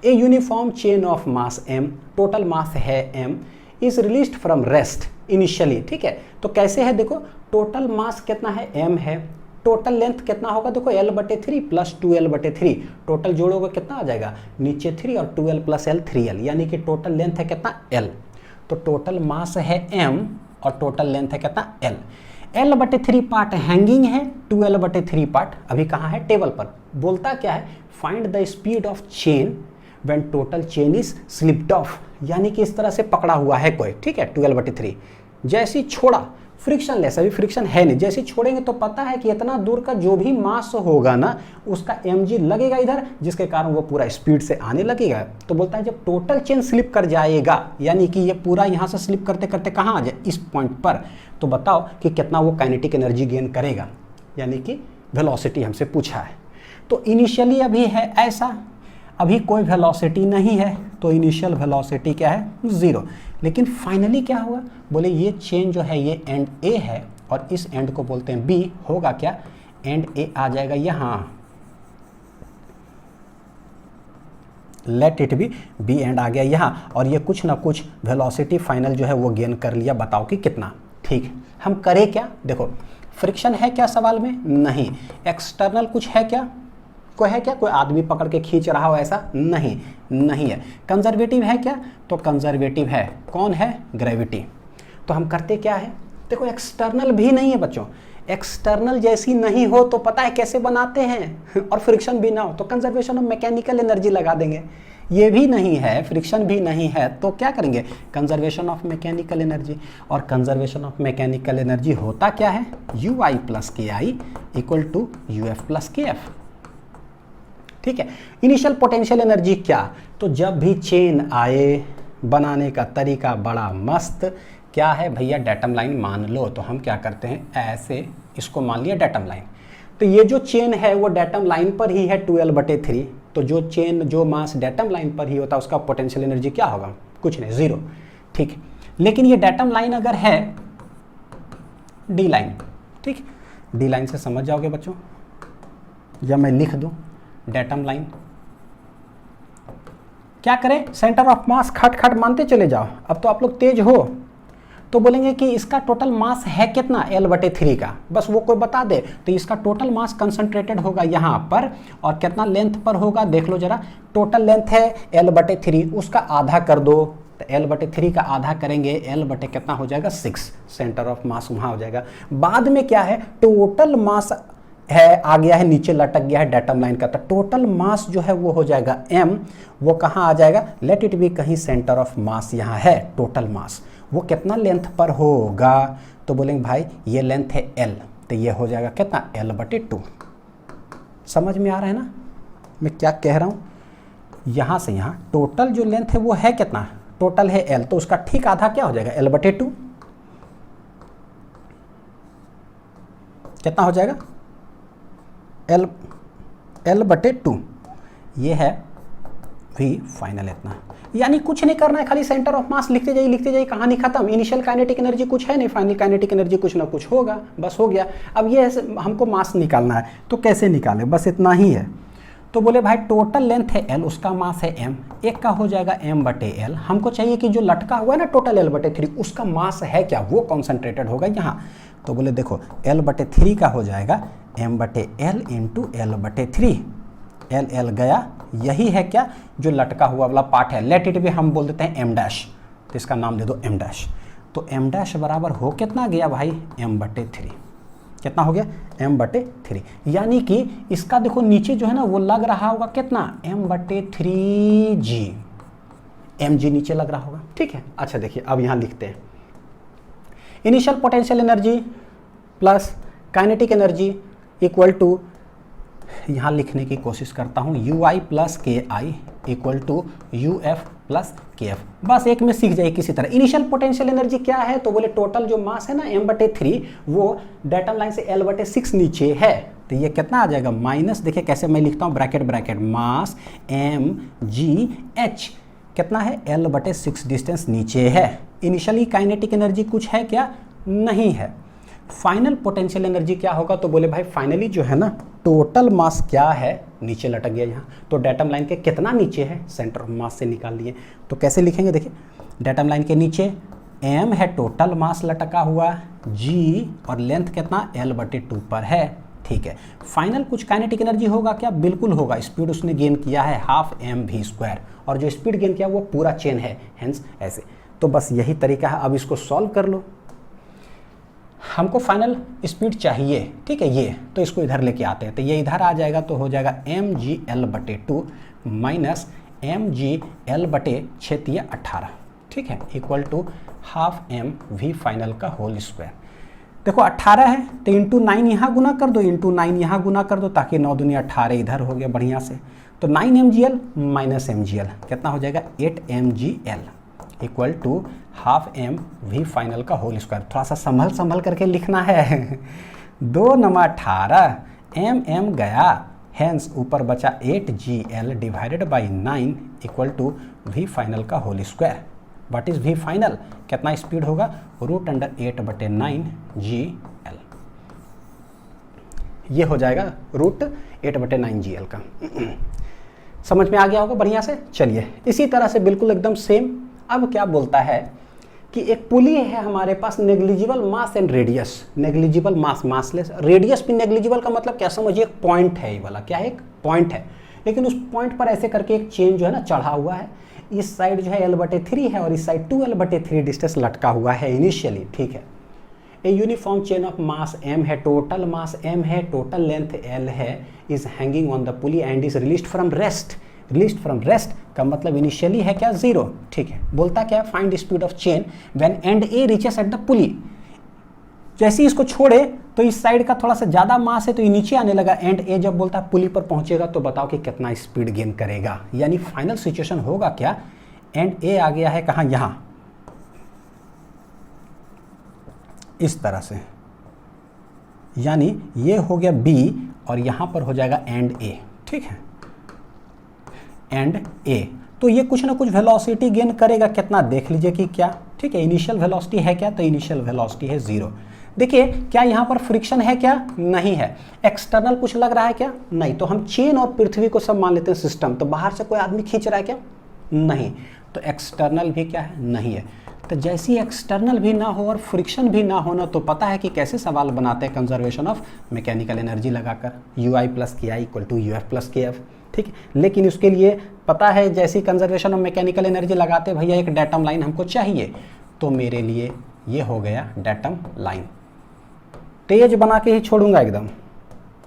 ए uniform chain of mass m, total mass है m, is released from rest initially. ठीक है, तो कैसे है देखो, टोटल मास कितना है m है, टोटल लेंथ कितना होगा देखो L/3 प्लस 2L/3, टोटल जोड़ोगे कितना आ जाएगा नीचे 3 और 2L प्लस L 3L, यानी कि टोटल लेंथ है कितना L, तो टोटल मास है m और टोटल लेंथ है कितना L। L/3 पार्ट हैंगिंग है, 2L/3 पार्ट अभी कहाँ है टेबल पर। बोलता क्या है, find the speed of chain when total chain is slipped of, यानी कि इस तरह से पकड़ा हुआ है कोई। ठीक है, 2L/3 जैसे छोड़ा, फ्रिक्शन लेस, अभी फ्रिक्शन है नहीं, जैसे छोड़ेंगे तो पता है कि इतना दूर का जो भी मास होगा ना उसका mg लगेगा इधर, जिसके कारण वो पूरा स्पीड से आने लगेगा। तो बोलता है जब टोटल चेन स्लिप कर जाएगा, यानी कि ये पूरा यहाँ से स्लिप करते करते कहाँ आ जाए इस पॉइंट पर, तो बताओ कि कितना वो काइनेटिक एनर्जी गेन करेगा, यानी कि वेलोसिटी हमसे पूछा है। तो इनिशियली अभी है ऐसा, अभी कोई वेलोसिटी नहीं है, तो इनिशियल वेलोसिटी क्या है 0। लेकिन फाइनली क्या हुआ, बोले ये चेन जो है ये एंड ए है और इस एंड को बोलते हैं बी, होगा क्या एंड ए आ जाएगा यहाँ, let it be B and आ गया यहाँ, और ये कुछ ना कुछ वेलोसिटी फाइनल जो है वो गेन कर लिया, बताओ कि कितना। ठीक, हम करें क्या, देखो फ्रिक्शन है क्या सवाल में, नहीं। एक्सटर्नल कुछ है क्या, कोई है क्या, कोई आदमी पकड़ के खींच रहा हो ऐसा, नहीं, नहीं है। कंजर्वेटिव है क्या, तो कंजर्वेटिव है, कौन है, ग्रेविटी। तो हम करते क्या है, देखो एक्सटर्नल भी नहीं है बच्चों, एक्सटर्नल जैसी नहीं हो तो पता है कैसे बनाते हैं और फ्रिक्शन भी ना हो तो कंजर्वेशन ऑफ मैकेनिकल एनर्जी लगा देंगे। ये भी नहीं है, फ्रिक्शन भी नहीं है, तो क्या करेंगे, कंजर्वेशन ऑफ मैकेनिकल एनर्जी। और कंजर्वेशन ऑफ मैकेनिकल एनर्जी होता क्या है, U I plus K I equal to U F plus K F. ठीक है, इनिशियल पोटेंशियल एनर्जी क्या, तो जब भी चेन आए, बनाने का तरीका बड़ा मस्त, क्या है भैया, डेटम लाइन मान लो। तो हम क्या करते हैं, ऐसे इसको मान लिया डेटम लाइन, तो ये जो चेन है वो डेटम लाइन पर ही है 2L/3। तो जो चेन, जो मास डेटम लाइन पर ही होता है उसका पोटेंशियल एनर्जी क्या होगा, कुछ नहीं, 0। ठीक, लेकिन ये डेटम लाइन अगर है डी लाइन, ठीक, डी लाइन से समझ जाओगे बच्चों, जब मैं लिख दूं डेटम लाइन, क्या करें, सेंटर ऑफ मास खट खट मानते चले जाओ। अब तो आप लोग तेज हो, तो बोलेंगे कि इसका टोटल मास है कितना, L/3 का, बस वो कोई बता दे। तो इसका टोटल मास कंसंट्रेटेड होगा यहाँ पर, और कितना लेंथ पर होगा, देख लो जरा, टोटल लेंथ है L/3, उसका आधा कर दो, तो L/3 का आधा करेंगे, L/ कितना हो जाएगा 6, सेंटर ऑफ मास वहाँ हो जाएगा। बाद में क्या है, टोटल मास है, आ गया है नीचे लटक गया है डेटम लाइन का, तो टोटल मास जो है वो हो जाएगा m, वो कहाँ आ जाएगा, लेट इट बी कहीं सेंटर ऑफ मास यहाँ है, टोटल मास वो कितना लेंथ पर होगा, तो बोलेंगे भाई ये लेंथ है l, तो ये हो जाएगा कितना, L/2। समझ में आ रहा है ना मैं क्या कह रहा हूँ, यहाँ से यहाँ टोटल जो लेंथ है वो है कितना, टोटल है l, तो उसका ठीक आधा क्या हो जाएगा, L/2, कितना हो जाएगा, L/2, ये है V फाइनल इतना। यानी कुछ नहीं करना है, खाली सेंटर ऑफ मास लिखते जाइए, कहानी खत्म। इनिशियल काइनेटिक एनर्जी कुछ है नहीं, फाइनल काइनेटिक एनर्जी कुछ ना कुछ होगा, बस हो गया। अब ये हमको मास निकालना है, तो कैसे निकाले, बस इतना ही है। तो बोले भाई टोटल लेंथ है L, उसका मास है m, एक का हो जाएगा m/L। हमको चाहिए कि जो लटका हुआ है ना टोटल L/3, उसका मास है क्या, वो कॉन्सेंट्रेटेड होगा यहाँ। तो बोले देखो L/3 का हो जाएगा m/L इंटू L/3, L गया, यही है क्या, जो लटका हुआ वाला पार्ट है, लेट इट भी हम बोल देते हैं m', तो इसका नाम दे दो m'। तो m' बराबर हो कितना गया भाई, m/3, कितना हो गया, m/3। यानी कि इसका देखो नीचे जो है ना वो लग रहा होगा कितना, m/3g, mg नीचे लग रहा होगा। ठीक है, अच्छा देखिए अब यहाँ लिखते हैं, initial potential energy plus kinetic energy equal to, यहाँ लिखने की कोशिश करता हूँ, you I plus K I equal to U F plus K F. बस एक में सीख जाइए किसी तरह। इनिशियल पोटेंशियल एनर्जी क्या है, तो बोले टोटल जो मास है ना m/3, वो डेटम लाइन से L/6 नीचे है, तो ये कितना आ जाएगा, माइनस, देखिए कैसे मैं लिखता हूँ, ब्रैकेट ब्रैकेट मास mgh, कितना है, L/6 डिस्टेंस नीचे है। इनिशियली काइनेटिक एनर्जी कुछ है क्या, नहीं है। फाइनल पोटेंशियल एनर्जी क्या होगा, तो बोले भाई फाइनली जो है ना टोटल मास क्या है, नीचे लटक गया यहाँ, तो डेटम लाइन के कितना नीचे है, सेंटर ऑफ मास से निकाल लिए। तो कैसे लिखेंगे, देखिए डेटम लाइन के नीचे m है टोटल मास लटका हुआ, g और लेंथ कितना, L/2 पर है। ठीक है, फाइनल कुछ काइनेटिक एनर्जी होगा क्या, बिल्कुल होगा, स्पीड उसने गेन किया है 12mv², और जो स्पीड गेन किया वो पूरा चेन है, हेंस ऐसे। तो बस यही तरीका है, अब इसको सॉल्व कर लो। हमको फाइनल स्पीड चाहिए, ठीक है, ये तो इसको इधर लेके आते हैं, तो ये इधर आ जाएगा, तो हो जाएगा mg/L/2 माइनस mg/L/18, ठीक है, इक्वल टू 12mv फाइनल का होल स्क्वायर। देखो 18 है तो इंटू 9 यहाँ गुना कर दो, इंटू 9 यहाँ गुना कर दो, ताकि 9 दूनी 18 इधर हो गया बढ़िया से। तो 9 mgl माइनस mgl कितना हो जाएगा, 8 mgl equal to 12mv final का होल स्क्वायर। थोड़ा सा संभल करके लिखना है। 2 × 18 mm गया, हेंस ऊपर बचा 8gl divided by 9 equal to v final का whole square. What is v final, कितना स्पीड होगा, √8/9 gl। ये हो जाएगा √8/9 gl का। समझ में आ गया होगा बढ़िया से। चलिए इसी तरह से बिल्कुल एकदम सेम अब क्या बोलता है कि एक पुली है हमारे पास, negligible mass and radius, negligible mass massless, रेडियस भी नेग्लिजिबल का मतलब क्या समझिए, एक पॉइंट है ये वाला, क्या है, एक पॉइंट है, लेकिन उस पॉइंट पर ऐसे करके एक चेन जो है ना चढ़ा हुआ है, इस साइड जो है L/3 है और इस साइड 2L/3 डिस्टेंस लटका हुआ है इनिशियली, ठीक है। ए uniform chain of mass m है, टोटल मास m है, टोटल लेंथ l है, is hanging on the pulley and is released from rest. Released from rest का मतलब इनिशियली है क्या, 0, ठीक है। बोलता क्या, find speed of chain when and A reaches at the पुली। जैसे ही इसको छोड़े तो इस साइड का थोड़ा सा ज़्यादा मास है तो ये नीचे आने लगा, एंड ए जब बोलता है पुली पर पहुंचेगा तो बताओ कि कितना स्पीड गेन करेगा। यानी फाइनल सिचुएशन होगा क्या, एंड ए आ गया है कहाँ, यहाँ, इस तरह से, यानी ये हो गया बी और यहाँ पर हो जाएगा एंड ए, ठीक है, एंड ए। तो ये कुछ ना कुछ वेलोसिटी गेन करेगा, कितना देख लीजिए कि क्या, ठीक है। इनिशियल वेलोसिटी है क्या, तो इनिशियल वेलोसिटी है 0। देखिए क्या यहाँ पर फ्रिक्शन है क्या, नहीं है। एक्सटर्नल कुछ लग रहा है क्या, नहीं। तो हम चेन और पृथ्वी को सब मान लेते हैं सिस्टम, तो बाहर से कोई आदमी खींच रहा है क्या, नहीं। तो एक्सटर्नल भी क्या है, नहीं है। तो जैसी एक्सटर्नल भी ना हो और फ्रिक्शन भी ना होना, तो पता है कि कैसे सवाल बनाते हैं कंजर्वेशन ऑफ मैकेनिकल एनर्जी लगाकर, UI + KI = UF + KF, ठीक है। लेकिन उसके लिए पता है जैसी कंजर्वेशन ऑफ मैकेनिकल एनर्जी लगाते भैया एक डेटम लाइन हमको चाहिए, तो मेरे लिए ये हो गया डेटम लाइन। तेज बना के ही छोड़ूंगा एकदम,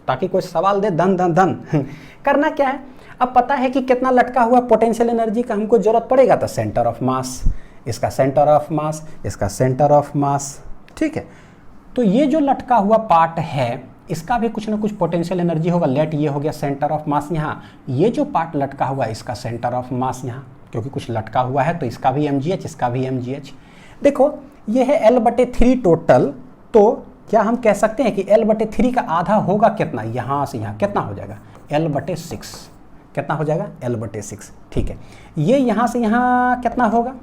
ताकि कोई सवाल दे धन धन धन करना क्या है, अब पता है कि कितना लटका हुआ पोटेंशियल एनर्जी का हमको जरूरत पड़ेगा, तो सेंटर ऑफ मास, इसका सेंटर ऑफ मास, इसका सेंटर ऑफ मास, ठीक है। तो ये जो लटका हुआ पार्ट है इसका भी कुछ ना कुछ पोटेंशियल एनर्जी होगा। लेट ये हो गया सेंटर ऑफ मास यहाँ, ये जो पार्ट लटका हुआ है इसका सेंटर ऑफ मास यहाँ, क्योंकि कुछ लटका हुआ है तो इसका भी mgh, इसका भी mgh। देखो ये है L/3 टोटल, तो क्या हम कह सकते हैं कि L/3 का आधा होगा कितना, यहाँ से यहाँ कितना हो जाएगा, L/6, कितना हो जाएगा, L/6, ठीक है। ये यहाँ से यहाँ कितना होगा,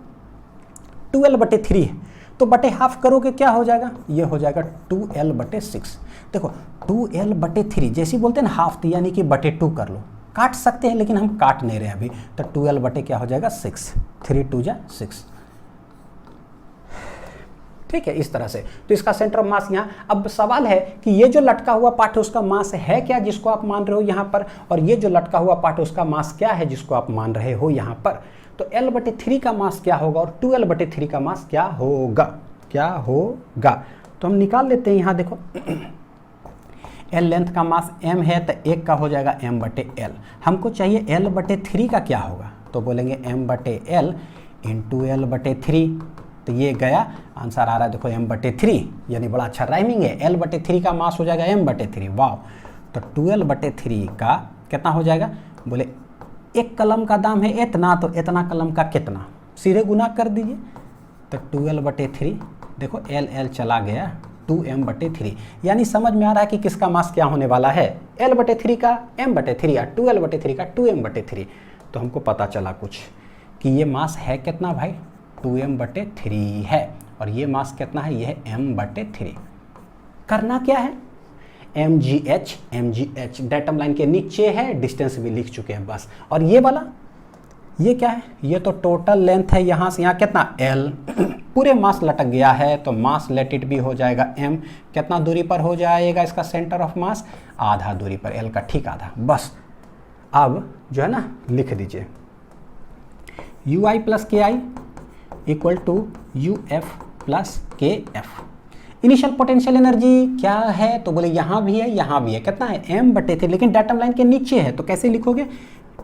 2L/3 है, तो बटे हाफ करोगे क्या हो जाएगा, ये हो जाएगा 2L/6। देखो 2L/3 जैसे बोलते हैं ना हाफ, यानी कि बटे 2 कर लो, काट सकते हैं लेकिन हम काट नहीं रहे अभी, तो 2L बटे क्या हो जाएगा 6, 3 2 जा 6, ठीक है। इस तरह से तो इसका सेंटर ऑफ मास यहाँ। अब सवाल है कि ये जो लटका हुआ पार्ट है उसका मास है क्या जिसको आप मान रहे हो यहाँ पर, और ये जो लटका हुआ पार्ट है उसका मास क्या है जिसको आप मान रहे हो यहाँ पर। तो L/3 का मास क्या होगा और 2L/3 का मास क्या होगा, क्या होगा, तो हम निकाल लेते हैं यहाँ। देखो L लेंथ का मास m है तो एक का हो जाएगा m/L। हमको चाहिए L/3 का क्या होगा, तो बोलेंगे m/L इंटू L/3, तो ये गया आंसर आ रहा है देखो m/3, यानी बड़ा अच्छा राइमिंग है। L/3 का मास हो जाएगा m/3, वाह। तो 2L/3 का कितना हो जाएगा, बोले एक कलम का दाम है इतना, तो इतना कलम का कितना, सीधे गुना कर दीजिए। तो 2L/3, देखो L चला गया 2m/3, यानी समझ में आ रहा है कि किसका मास क्या होने वाला है, L/3 का m/3 या 2L/3 का 2m/3। तो हमको पता चला कुछ कि ये मास है कितना भाई, 2m/3 है, और ये मास कितना है, ये है m/3। करना क्या है, mgh डेटम लाइन के नीचे है, डिस्टेंस भी लिख चुके हैं बस। और ये वाला ये क्या है, ये तो टोटल लेंथ है, यहाँ से यहाँ कितना L, पूरे मास लटक गया है तो मास लेट इट भी हो जाएगा m। कितना दूरी पर हो जाएगा इसका सेंटर ऑफ मास, आधा दूरी पर, L का ठीक आधा, बस। अब जो है ना लिख दीजिए UI + KI = UF + KF। Initial potential energy क्या है, तो बोले यहाँ भी है यहाँ भी है, कितना है m/3, लेकिन डेटम लाइन के नीचे है तो कैसे लिखोगे,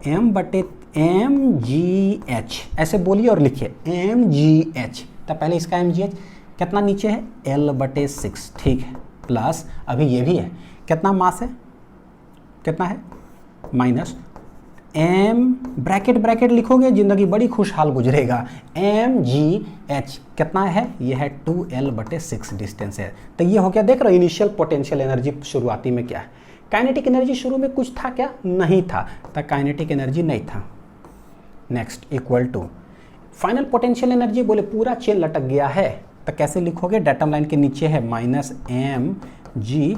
mgh ऐसे बोलिए और लिखिए mgh। तो पहले इसका mgh कितना नीचे है, L/6, ठीक है, प्लस अभी ये भी है, कितना मास है, कितना है, माइनस m ब्रैकेट लिखोगे जिंदगी बड़ी खुशहाल गुजरेगा, mgh कितना है, ये है 2L/6 डिस्टेंस है। तो ये हो गया, देख रहे हो इनिशियल पोटेंशियल एनर्जी शुरुआती में क्या है। काइनेटिक एनर्जी शुरू में कुछ था क्या, नहीं था, तो काइनेटिक एनर्जी नहीं था। Next equal to final potential energy, बोले पूरा चेन लटक गया है तो कैसे लिखोगे, डेटम लाइन के नीचे है -mg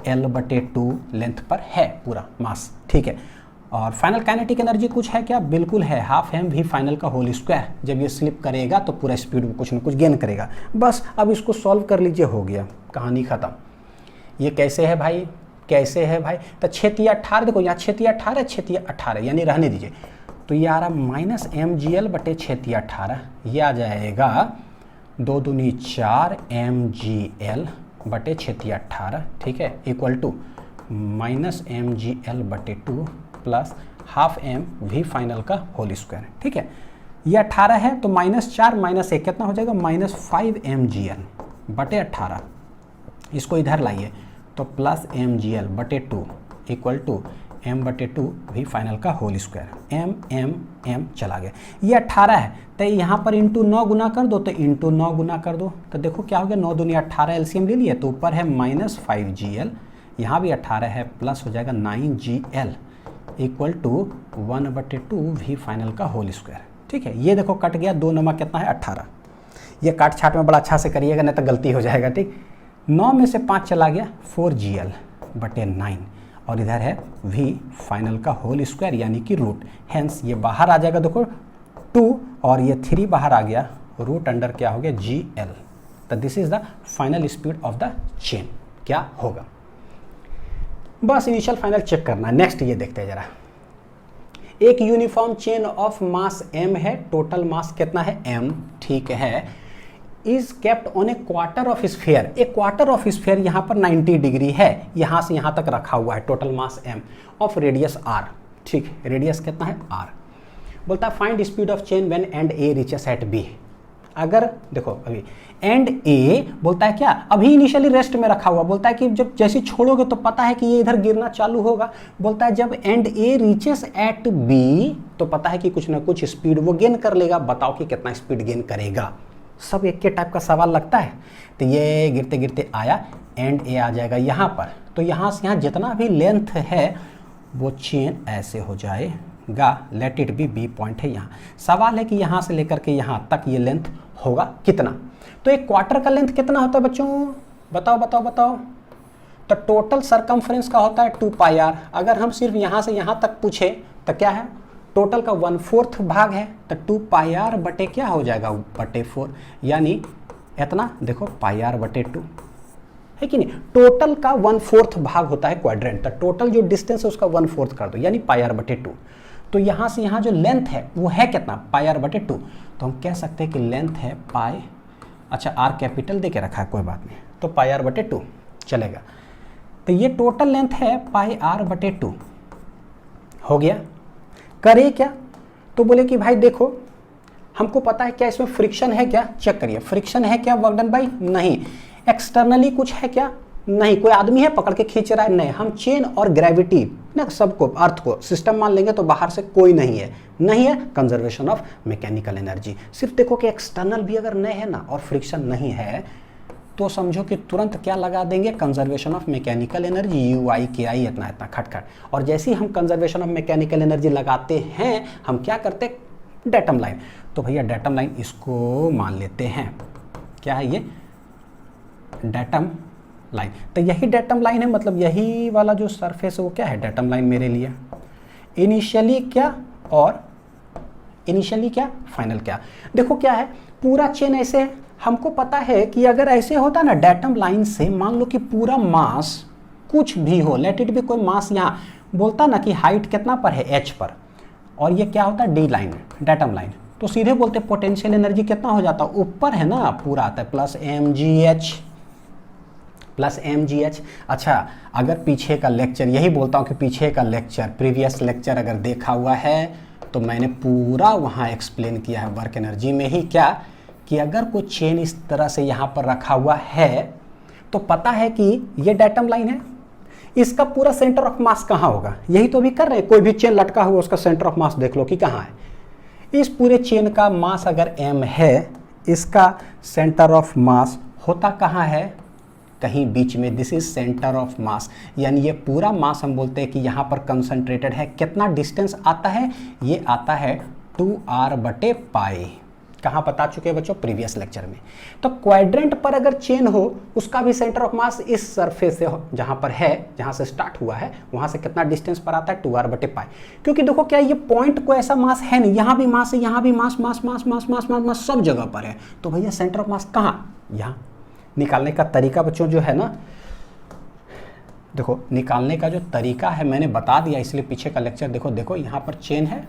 L/2 लेंथ पर है पूरा मास, ठीक है। और फाइनल काइनेटिक एनर्जी कुछ है क्या? बिल्कुल है, हाफ एम वी फाइनल का होल स्क्वायर। जब ये स्लिप करेगा तो पूरा स्पीड में कुछ ना कुछ गेन करेगा। बस अब इसको सॉल्व कर लीजिए, हो गया, कहानी खत्म। ये कैसे है भाई, कैसे है भाई? तो 6×18, देखो यहाँ 6×18, 6×18 यानी रहने दीजिए, तो ये आ रहा -mgl बटे 6×18, ये आ जाएगा 2 दूनी 4 mgl बटे 6×18, ठीक है, इक्वल टू -mgl बटे 2 plus half M V final का होल स्क्वायर, ठीक है। ये 18 है तो -4 -1 कितना हो जाएगा? -5 mgl बटे 18, इसको इधर लाइए तो प्लस mgl बटे 2 इक्वल टू m बटे 2 वी फाइनल का होल स्क्वायर, m चला गया। ये 18 है तो यहाँ पर इंटू 9 गुना कर दो, तो इंटू 9 गुना कर दो तो देखो क्या हो गया, 9 दूनी 18 एलसीएम ले लिए तो ऊपर है -5gl, यहाँ भी 18 है, प्लस हो जाएगा 9gl equal to 1/2 V final का होल स्क्वायर, ठीक है। ये देखो कट गया, 2 नंबर कितना है 18। ये काट छाट में बड़ा अच्छा से करिएगा नहीं तो गलती हो जाएगा, ठीक। 9 में से 5 चला गया, 4gl बटे 9 और इधर है v फाइनल का होल स्क्वायर यानी कि रूट, हेंस ये बाहर आ जाएगा, देखो 2 और ये 3 बाहर आ गया, रूट अंडर क्या हो गया gl। तो this is the final speed of the chain, क्या होगा? बस इनिशियल फाइनल चेक करना है। नेक्स्ट ये देखते हैं जरा, एक uniform chain of mass m है, टोटल मास कितना है m, ठीक है, is kept on A quarter of sphere. एक क्वार्टर ऑफ स्फीयर यहाँ पर 90 डिग्री है, यहाँ से यहाँ तक रखा हुआ है, total mass m of radius r, ठीक, रेडियस कितना है r। बोलता है find speed of chain when end a reaches at b। अगर देखो अभी एंड a बोलता है क्या, अभी इनिशियली रेस्ट में रखा हुआ, बोलता है कि जब जैसे छोड़ोगे तो पता है कि ये इधर गिरना चालू होगा। बोलता है जब end a reaches at b तो पता है कि कुछ ना कुछ स्पीड वो गेन कर लेगा, बताओ कि कितना स्पीड गेन करेगा। सब एक के टाइप का सवाल लगता है। तो ये गिरते गिरते आया, एंड ए आ जाएगा यहाँ पर, तो यहाँ से यहाँ जितना भी लेंथ है वो चेन ऐसे हो जाएगा, let it be B point है यहाँ। सवाल है कि यहाँ से लेकर के यहाँ तक ये लेंथ होगा कितना। तो एक क्वार्टर का लेंथ कितना होता है बच्चों, बताओ बताओ बताओ। तो टोटल सरकमफ्रेंस का होता है 2πr। अगर हम सिर्फ यहाँ से यहाँ तक पूछे तो क्या है, टोटल का 1/4 भाग है, तो 2πr बटे क्या हो जाएगा, बटे 4, यानी इतना देखो πr बटे 2 है कि नहीं। टोटल का 1/4 भाग होता है क्वाड्रेंट, तो टोटल जो डिस्टेंस है उसका 1/4 कर दो, यानी πr बटे 2। तो यहाँ से यहाँ जो लेंथ है वो है कितना, πr बटे 2। तो हम कह सकते हैं कि लेंथ है पाई, अच्छा r कैपिटल दे के रखा है कोई बात नहीं, तो πr बटे 2 चलेगा। तो ये टोटल लेंथ है πr बटे 2 हो गया। करे क्या, तो बोले कि भाई देखो हमको पता है क्या इसमें फ्रिक्शन है क्या, चेक करिए फ्रिक्शन है क्या वर्क डन बाई, नहीं। एक्सटर्नली कुछ है क्या, नहीं। कोई आदमी है पकड़ के खींच रहा है, नहीं। हम चेन और ग्रेविटी ना सबको, अर्थ को सिस्टम मान लेंगे तो बाहर से कोई नहीं है, नहीं है, कंजर्वेशन ऑफ मैकेनिकल एनर्जी। सिर्फ देखो कि एक्सटर्नल भी अगर नहीं है ना और फ्रिक्शन नहीं है तो समझो कि तुरंत क्या लगा देंगे, conservation of mechanical energy, UI KI इतना इतना खटखट। और जैसे ही हम कंजर्वेशन ऑफ मैकेनिकल एनर्जी लगाते हैं हम क्या करते, डेटम लाइन। तो भैया डेटम लाइन इसको मान लेते हैं, क्या है ये, डेटम लाइन। तो यही डेटम लाइन है, मतलब यही वाला जो सरफेस है वो क्या है, डेटम लाइन मेरे लिए। इनिशियली क्या और इनिशियली क्या, फाइनल क्या। देखो क्या है, पूरा चेन ऐसे है, हमको पता है कि अगर ऐसे होता ना डेटम लाइन से, मान लो कि पूरा मास कुछ भी हो, लेट इट भी कोई मास, यहाँ बोलता ना कि हाइट कितना पर है, h पर, और ये क्या होता है डी लाइन, डेटम लाइन, तो सीधे बोलते पोटेंशियल एनर्जी कितना हो जाता है, ऊपर है ना पूरा आता है प्लस mgh। अच्छा अगर पीछे का लेक्चर, यही बोलता हूँ कि पीछे का लेक्चर, प्रीवियस लेक्चर अगर देखा हुआ है तो मैंने पूरा वहाँ एक्सप्लेन किया है वर्क एनर्जी में ही, क्या कि अगर कोई चेन इस तरह से यहाँ पर रखा हुआ है तो पता है कि ये डेटम लाइन है, इसका पूरा सेंटर ऑफ मास कहाँ होगा, यही तो भी कर रहे हैं। कोई भी चेन लटका हुआ उसका सेंटर ऑफ मास देख लो कि कहाँ है। इस पूरे चेन का मास अगर m है, इसका सेंटर ऑफ मास होता कहाँ है, कहीं बीच में, दिस इज सेंटर ऑफ मास। यानी ये पूरा मास हम बोलते हैं कि यहाँ पर कंसंट्रेटेड है। कितना डिस्टेंस आता है, ये आता है 2r बटे पाई, कहाँ बता चुके हैं बच्चों, प्रीवियस लेक्चर में। तो क्वाड्रेंट पर अगर चेन हो उसका भी सेंटर ऑफ मास इस सरफेस से जहाँ पर है, जहाँ से स्टार्ट हुआ है वहाँ से कितना डिस्टेंस पर आता है, 2r/π। क्योंकि देखो क्या ये पॉइंट को ऐसा मास है नहीं, यहाँ भी मास है, यहाँ भी मास मास मास मास मास मास मास सब जगह पर है, तो भैया सेंटर ऑफ मास कहाँ, यहाँ। निकालने का तरीका बच्चों जो है ना, देखो निकालने का जो तरीका है मैंने बता दिया, इसलिए पीछे का लेक्चर देखो। देखो यहाँ पर चेन है,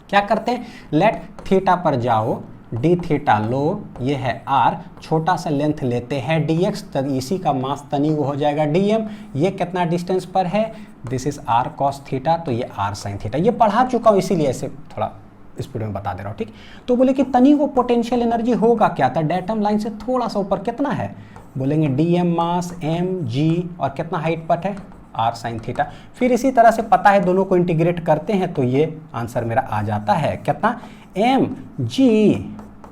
क्या करते हैं, लेट थीटा पर जाओ, डी थीटा लो, ये है आर, छोटा सा लेंथ लेते हैं dx, इसी का मास तनी वो हो जाएगा dm। ये कितना डिस्टेंस पर है, this is r cos theta, तो ये r sin थीटा। ये पढ़ा चुका हूँ इसीलिए ऐसे थोड़ा स्पीड में बता दे रहा हूँ, ठीक। तो बोले कि तनी वो पोटेंशियल एनर्जी होगा क्या था, डेटम लाइन से थोड़ा सा ऊपर कितना है, बोलेंगे dm मास mg, और कितना हाइट पर है, r sin थीटा। फिर इसी तरह से पता है दोनों को इंटीग्रेट करते हैं तो ये आंसर मेरा आ जाता है कितना, mg,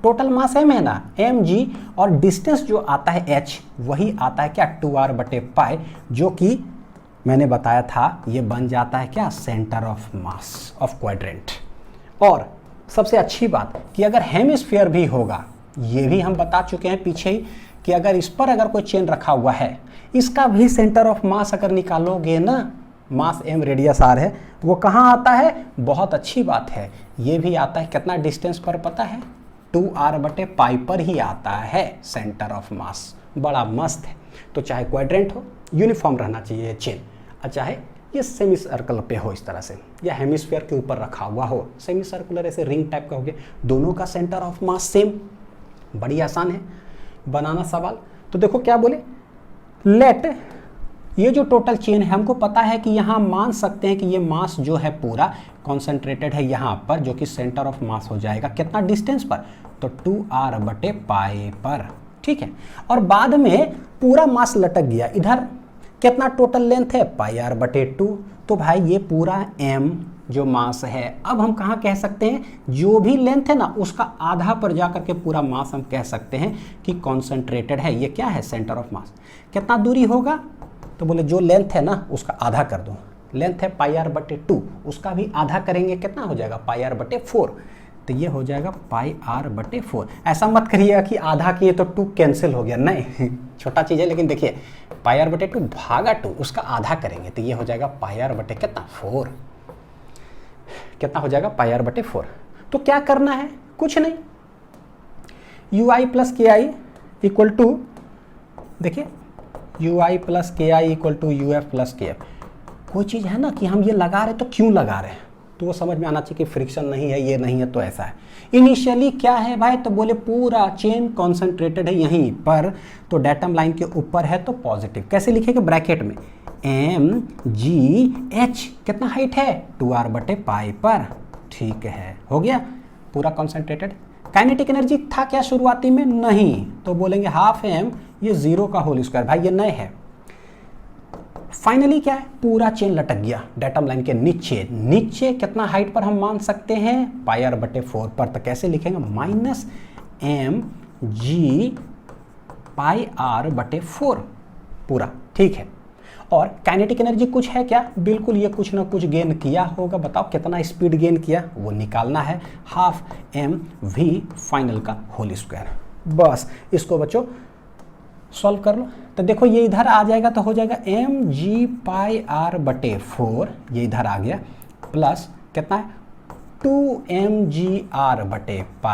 टोटल मास m है ना, mg, और डिस्टेंस जो आता है h वही आता है क्या, 2r/π, जो कि मैंने बताया था ये बन जाता है क्या, centre of mass of quadrant. और सबसे अच्छी बात कि अगर हेमिस्फीयर भी होगा, ये भी हम बता चुके हैं पीछे ही, कि अगर इस पर अगर कोई चेन रखा हुआ है, इसका भी सेंटर ऑफ मास अगर निकालोगे ना, मास m रेडियस r है, वो कहाँ आता है, बहुत अच्छी बात है, ये भी आता है कितना डिस्टेंस पर पता है, 2r/π पर ही आता है सेंटर ऑफ मास। बड़ा मस्त है। तो चाहे क्वाड्रेंट हो, यूनिफॉर्म रहना चाहिए चेन, और चाहे ये सेमी सर्कल पे हो इस तरह से, या हेमिस्फीयर के ऊपर रखा हुआ हो, सेमी सर्कुलर ऐसे रिंग टाइप का हो गया, दोनों का सेंटर ऑफ मास सेम। बड़ी आसान है बनाना सवाल। तो देखो क्या बोले, लेट, ये जो टोटल चेन है हमको पता है कि यहाँ मान सकते हैं कि ये मास जो है पूरा कॉन्सेंट्रेटेड है यहाँ पर, जो कि सेंटर ऑफ मास हो जाएगा कितना डिस्टेंस पर, तो 2r/π पर, ठीक है। और बाद में पूरा मास लटक गया इधर, कितना टोटल लेंथ है, πr/2, तो भाई ये पूरा m जो मास है, अब हम कहाँ कह सकते हैं, जो भी लेंथ है ना उसका आधा पर जा करके पूरा मास हम कह सकते हैं कि कॉन्सेंट्रेटेड है। ये क्या है, सेंटर ऑफ मास। कितना दूरी होगा, तो बोले जो लेंथ है ना उसका आधा कर दो, लेंथ है πr/2, उसका भी आधा करेंगे, कितना हो जाएगा, πr/4, तो ये हो जाएगा πr/4। ऐसा मत करिएगा कि आधा किए तो 2 कैंसिल हो गया, नहीं छोटा चीज़ है, लेकिन देखिए πr/2 भागा 2, उसका आधा करेंगे तो ये हो जाएगा कितना 4, कितना हो जाएगा, πr/4। तो क्या करना है, कुछ नहीं, ui + ki इक्वल टू, देखिए ui + ki equal to uf + kf। कोई चीज़ है ना कि हम ये लगा रहे तो क्यों लगा रहे हैं, तो वो समझ में आना चाहिए कि फ्रिक्शन नहीं है, ये नहीं है तो ऐसा है। इनिशियली क्या है भाई, तो बोले पूरा चेन कॉन्सेंट्रेटेड है यहीं पर, तो डेटम लाइन के ऊपर है तो पॉजिटिव। कैसे लिखेंगे, ब्रैकेट में mgh, कितना हाइट है, 2r/π पर, ठीक है, हो गया पूरा कॉन्सेंट्रेटेड। काइनेटिक एनर्जी था क्या शुरुआती में, नहीं, तो बोलेंगे हाफ m, ये 0 का होल स्क्वायर, भाई ये नए है। फाइनली क्या है, पूरा चेन लटक गया डेटम लाइन के नीचे, नीचे कितना हाइट पर हम मान सकते हैं, πr/4 पर, तो कैसे लिखेंगे, -mg/πr/4 पूरा, ठीक है। और काइनेटिक एनर्जी कुछ है क्या, बिल्कुल, ये कुछ ना कुछ गेन किया होगा, बताओ कितना स्पीड गेन किया, वो निकालना है, हाफ mv फाइनल का होल स्क्वायर। बस इसको बच्चों सॉल्व कर लो, तो देखो ये इधर आ जाएगा तो हो जाएगा mg/r/4, ये इधर आ गया, प्लस कितना है 2mgr/π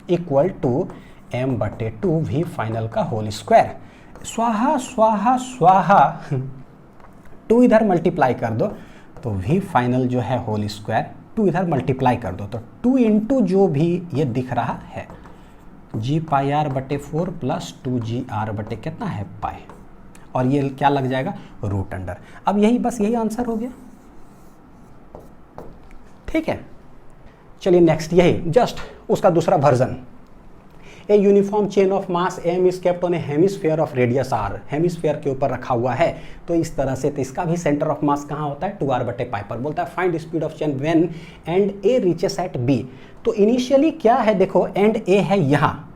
equal to m/2v final का होल स्क्वायर। स्वाहा स्वाहा स्वाहा 2 इधर मल्टीप्लाई कर दो तो v फाइनल जो है होल स्क्वायर, 2 इधर मल्टीप्लाई कर दो तो 2 इंटू जो भी ये दिख रहा है g/r/4 प्लस 2gr/ कितना है, पाई, और ये क्या लग जाएगा, रूट अंडर। अब यही बस यही आंसर हो गया, ठीक है। चलिए नेक्स्ट, यही जस्ट उसका दूसरा version. A uniform chain of mass m is kept on A hemisphere of radius r, hemisphere के ऊपर रखा हुआ है, तो इस तरह से, तो इसका भी सेंटर ऑफ मास कहाँ होता है, 2r/π पर। बोलता है find speed of chain when end a reaches at b। तो इनिशियली क्या है, देखो एंड a है यहाँ,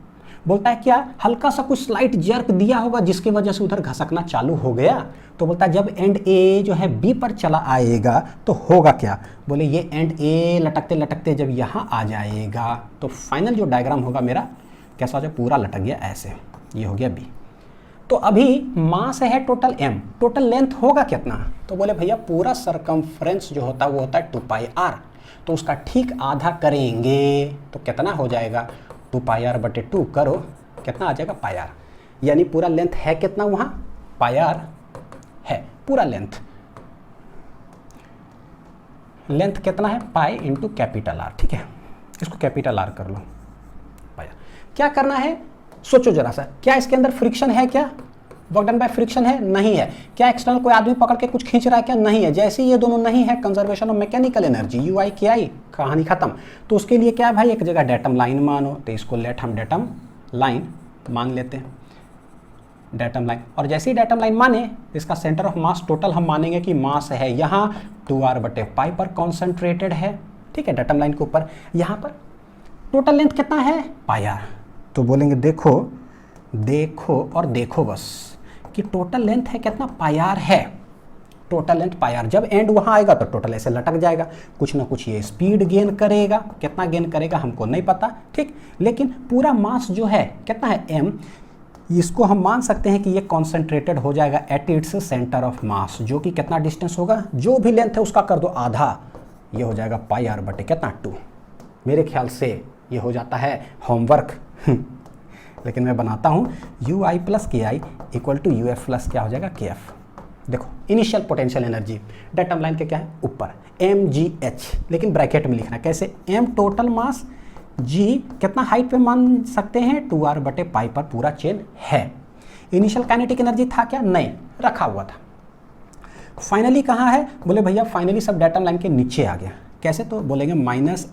बोलता है क्या, हल्का सा कुछ स्लाइट जर्क दिया होगा जिसकी वजह से उधर घसकना चालू हो गया। तो बोलता है जब एंड ए जो है बी पर चला आएगा तो होगा क्या, बोले ये एंड ए लटकते लटकते जब यहाँ आ जाएगा तो फाइनल जो डायग्राम होगा मेरा कैसा हो जाए, पूरा लटक गया ऐसे, ये हो गया बी। तो अभी मास है टोटल m, टोटल लेंथ होगा कितना, तो बोले भैया पूरा सरकमफ्रेंस जो होता है वो होता है 2πr, तो उसका ठीक आधा करेंगे तो कितना हो जाएगा 2πr/2 करो कितना आ जाएगा πr, यानी पूरा लेंथ है कितना वहाँ πr है पूरा लेंथ कितना है पाई इंटू कैपिटल R, ठीक है, इसको कैपिटल R कर लो पाई। क्या करना है सोचो जरा सा, क्या इसके अंदर फ्रिक्शन है, क्या वर्क डन बाय फ्रिक्शन है, नहीं है। क्या एक्सटर्नल कोई आदमी पकड़ के कुछ खींच रहा है, क्या नहीं है। जैसे ये दोनों नहीं है, conservation of mechanical energy UI KI कहानी खत्म। तो उसके लिए क्या है भाई, एक जगह डेटम लाइन मानो, तो इसको लेट हम डेटम लाइन मान लेते हैं, डेटम लाइन। और जैसे ही डेटम लाइन माने इसका सेंटर ऑफ मास टोटल हम मानेंगे कि मास है यहाँ 2r/π पर कॉन्सेंट्रेटेड है, ठीक है, डेटम लाइन के ऊपर। यहाँ पर टोटल लेंथ कितना है πr, तो बोलेंगे देखो देखो और देखो बस कि टोटल लेंथ है कितना πr है, टोटल लेंथ πr। जब एंड वहाँ आएगा तो टोटल ऐसे लटक जाएगा, कुछ ना कुछ ये स्पीड गेन करेगा, कितना गेन करेगा हमको नहीं पता, ठीक, लेकिन पूरा मास जो है कितना है m, इसको हम मान सकते हैं कि ये कॉन्सेंट्रेटेड हो जाएगा एट इट्स सेंटर ऑफ मास, जो कि कितना डिस्टेंस होगा, जो भी लेंथ है उसका कर दो आधा, ये हो जाएगा πr/ कितना 2। मेरे ख्याल से ये हो जाता है होमवर्क लेकिन मैं बनाता हूँ UI + KI = UF + क्या हो जाएगा KF। देखो initial potential energy datum line के क्या है ऊपर mgh, लेकिन ब्रैकेट में लिखना कैसे, m टोटल मास, g कितना हाइट पे मान सकते हैं 2r/π पर पूरा चेन है। इनिशियल काइनेटिक एनर्जी था क्या, नहीं रखा हुआ था। फाइनली कहाँ है, बोले भैया फाइनली सब डेटम लाइन के नीचे आ गया, कैसे, तो बोलेंगे -mgh,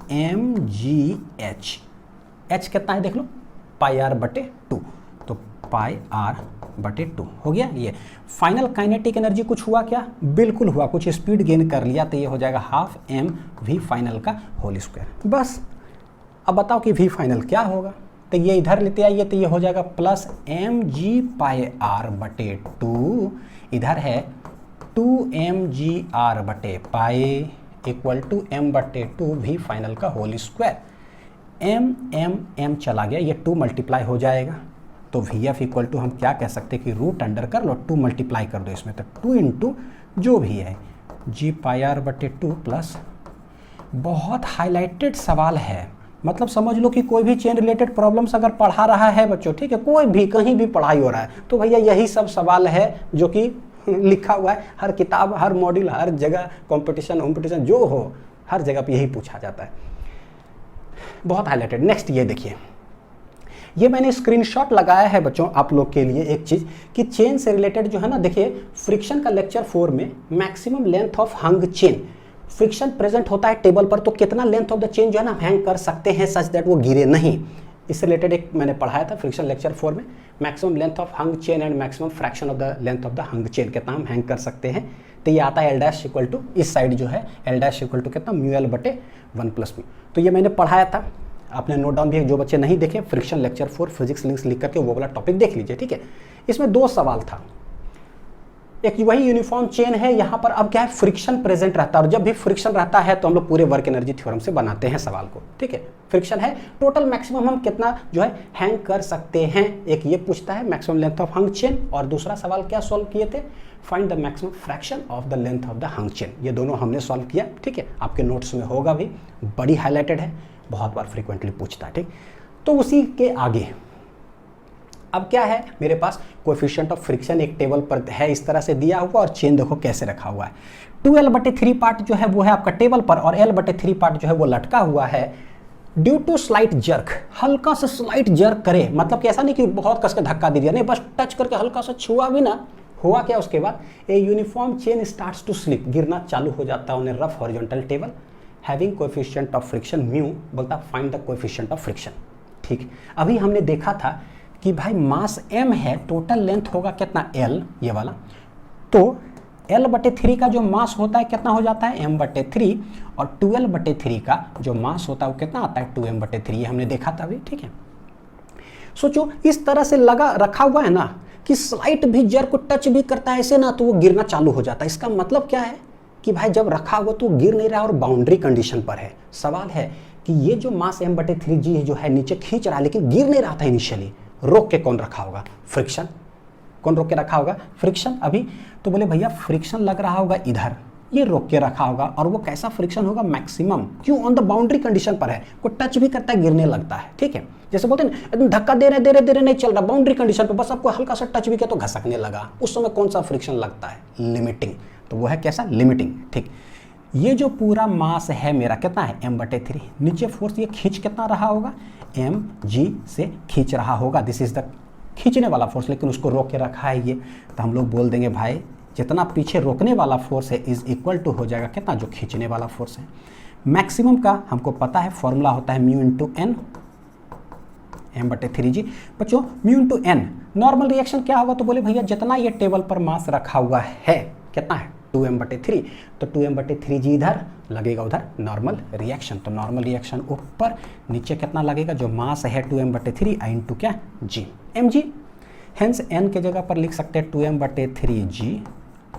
h कितना है देख लो πr/2, तो πr/2 हो गया। ये फाइनल काइनेटिक एनर्जी कुछ हुआ क्या, बिल्कुल हुआ, कुछ स्पीड गेन कर लिया, तो ये हो जाएगा ½ mv फाइनल का होल स्क्वायर। बस अब बताओ कि v फाइनल क्या होगा, तो ये इधर लेते आइए, तो ये हो जाएगा +mg/r/2, इधर है 2mgr/π = m/2 v फाइनल का होल स्क्वायर। m चला गया, ये 2 मल्टीप्लाई हो जाएगा, तो VF = हम क्या कह सकते हैं कि रूट अंडर कर लो, 2 मल्टीप्लाई कर दो इसमें, तो 2 × जो भी है g/r/2 प्लस, बहुत हाईलाइटेड सवाल है, मतलब समझ लो कि कोई भी चेन रिलेटेड प्रॉब्लम्स अगर पढ़ा रहा है बच्चों, ठीक है, कोई भी कहीं भी पढ़ाई हो रहा है तो भैया यही सब सवाल है जो कि लिखा हुआ है, हर किताब, हर मॉड्यूल, हर जगह कॉम्पिटिशन जो हो, हर जगह पे यही पूछा जाता है, बहुत हाईलाइटेड। नेक्स्ट ये देखिए, ये मैंने स्क्रीनशॉट लगाया है बच्चों आप लोग के लिए एक चीज कि चेन से रिलेटेड जो है ना, देखिए फ्रिक्शन का लेक्चर 4 में maximum length of hung chain, friction present होता है टेबल पर तो कितना लेंथ ऑफ द चेन जो है ना हैंग कर सकते हैं सच दैट वो गिरे नहीं, इससे रिलेटेड एक मैंने पढ़ाया था फ्रिक्शन लेक्चर 4 में, maximum length of hung chain and maximum fraction of the length of the hung chain, कितना हम हैंग कर सकते हैं। तो ये आता है L' = इस साइड जो है L' = कितना μL/1 + μ। तो ये मैंने पढ़ाया था, आपने नोट डाउन भी, जो बच्चे नहीं देखे फ्रिक्शन लेक्चर 4 फिजिक्स लिंक्स लिख करके वो वाला टॉपिक देख लीजिए, ठीक है। इसमें 2 सवाल था, एक वही यूनिफॉर्म चेन है, यहाँ पर अब क्या है फ्रिक्शन प्रेजेंट रहता है, और जब भी फ्रिक्शन रहता है तो हम लोग पूरे वर्क एनर्जी थ्योरम से बनाते हैं सवाल को, ठीक है। फ्रिक्शन है, टोटल मैक्सिमम हम कितना जो है हैंग कर सकते हैं, एक ये पूछता है maximum length of hung chain, और दूसरा सवाल क्या सॉल्व किए थे, find the maximum fraction of the length of the hung chain. ये दोनों हमने सॉल्व किया, ठीक है, आपके नोट्स में होगा भी, बड़ी हाईलाइटेड है, बहुत बार फ्रीक्वेंटली पूछता है, ठीक। तो उसी के आगे अब क्या है मेरे पास, कोएफिशिएंट ऑफ फ्रिक्शन एक टेबल पर है इस तरह से दिया हुआ, और चेन देखो कैसे रखा हुआ है, 2L/3 पार्ट जो है वो है आपका टेबल पर, और L/3 पार्ट जो है वो लटका हुआ है। ड्यू टू स्लाइट जर्क, हल्का सा स्लाइट जर्क करे, मतलब कि ऐसा नहीं कि बहुत कस के धक्का दे दिया, नहीं, बस टच करके हल्का सा छुआ भी ना, हुआ क्या उसके बाद, a uniform chain starts to slip, गिरना चालू हो जाता है on a rough horizontal table, having coefficient of friction mu, बोलता find the coefficient of friction, ठीक। अभी हमने देखा था कि भाई मास m है, टोटल लेंथ होगा कितना L, ये वाला, तो L/3 का जो मास होता है कितना हो जाता है m/3, और 2L/3 का जो मास होता है वो कितना आता है 2m/3, ये हमने देखा था अभी, ठीक है। सोचो इस तरह से लगा रखा हुआ है ना कि स्लाइट भी जर को टच भी करता है ऐसे ना तो वो गिरना चालू हो जाता है। इसका मतलब क्या है कि भाई जब रखा हुआ तो गिर नहीं रहा और बाउंड्री कंडीशन पर है। सवाल है कि ये जो मास m/3g जो है नीचे खींच रहा है लेकिन गिर नहीं रहा था इनिशियली, रोक के कौन रखा होगा? फ्रिक्शन। कौन रोक के रखा होगा? फ्रिक्शन। अभी तो बोले भैया फ्रिक्शन लग रहा होगा इधर, ये रोक के रखा होगा और वो कैसा फ्रिक्शन होगा? मैक्सिमम। क्यों? ऑन द बाउंड्री कंडीशन पर है, कोई टच भी करता है गिरने लगता है। ठीक है, जैसे बोलते हैं ना धक्का दे रहे नहीं चल रहा, बाउंड्री कंडीशन पर बस आपको हल्का सा टच भी किया तो घसकने लगा, उस समय कौन सा फ्रिक्शन लगता है? लिमिटिंग। तो वो है कैसा? लिमिटिंग। ठीक, ये जो पूरा मास है मेरा कितना है? m/3। नीचे फोर्स ये खींच कितना रहा होगा? mg से खींच रहा होगा। दिस इज द खींचने वाला फोर्स, लेकिन उसको रोक के रखा है ये, तो हम लोग बोल देंगे भाई जितना पीछे रोकने वाला फोर्स है इज इक्वल टू हो जाएगा कितना? जो खींचने वाला फोर्स है। मैक्सिमम का हमको पता है फॉर्मूला होता है म्यू इंटू एन, m/3g। बच्चों mu into N normal reaction क्या होगा? तो बोले भैया जितना ये टेबल पर मास रखा हुआ है कितना है? 2m/3, तो 2m/3g इधर लगेगा, उधर नॉर्मल रिएक्शन। तो नॉर्मल रिएक्शन ऊपर, नीचे कितना लगेगा? जो मास है 2m/3 आई इंटू क्या? g, mg। हेंस n के जगह पर लिख सकते हैं 2m/3g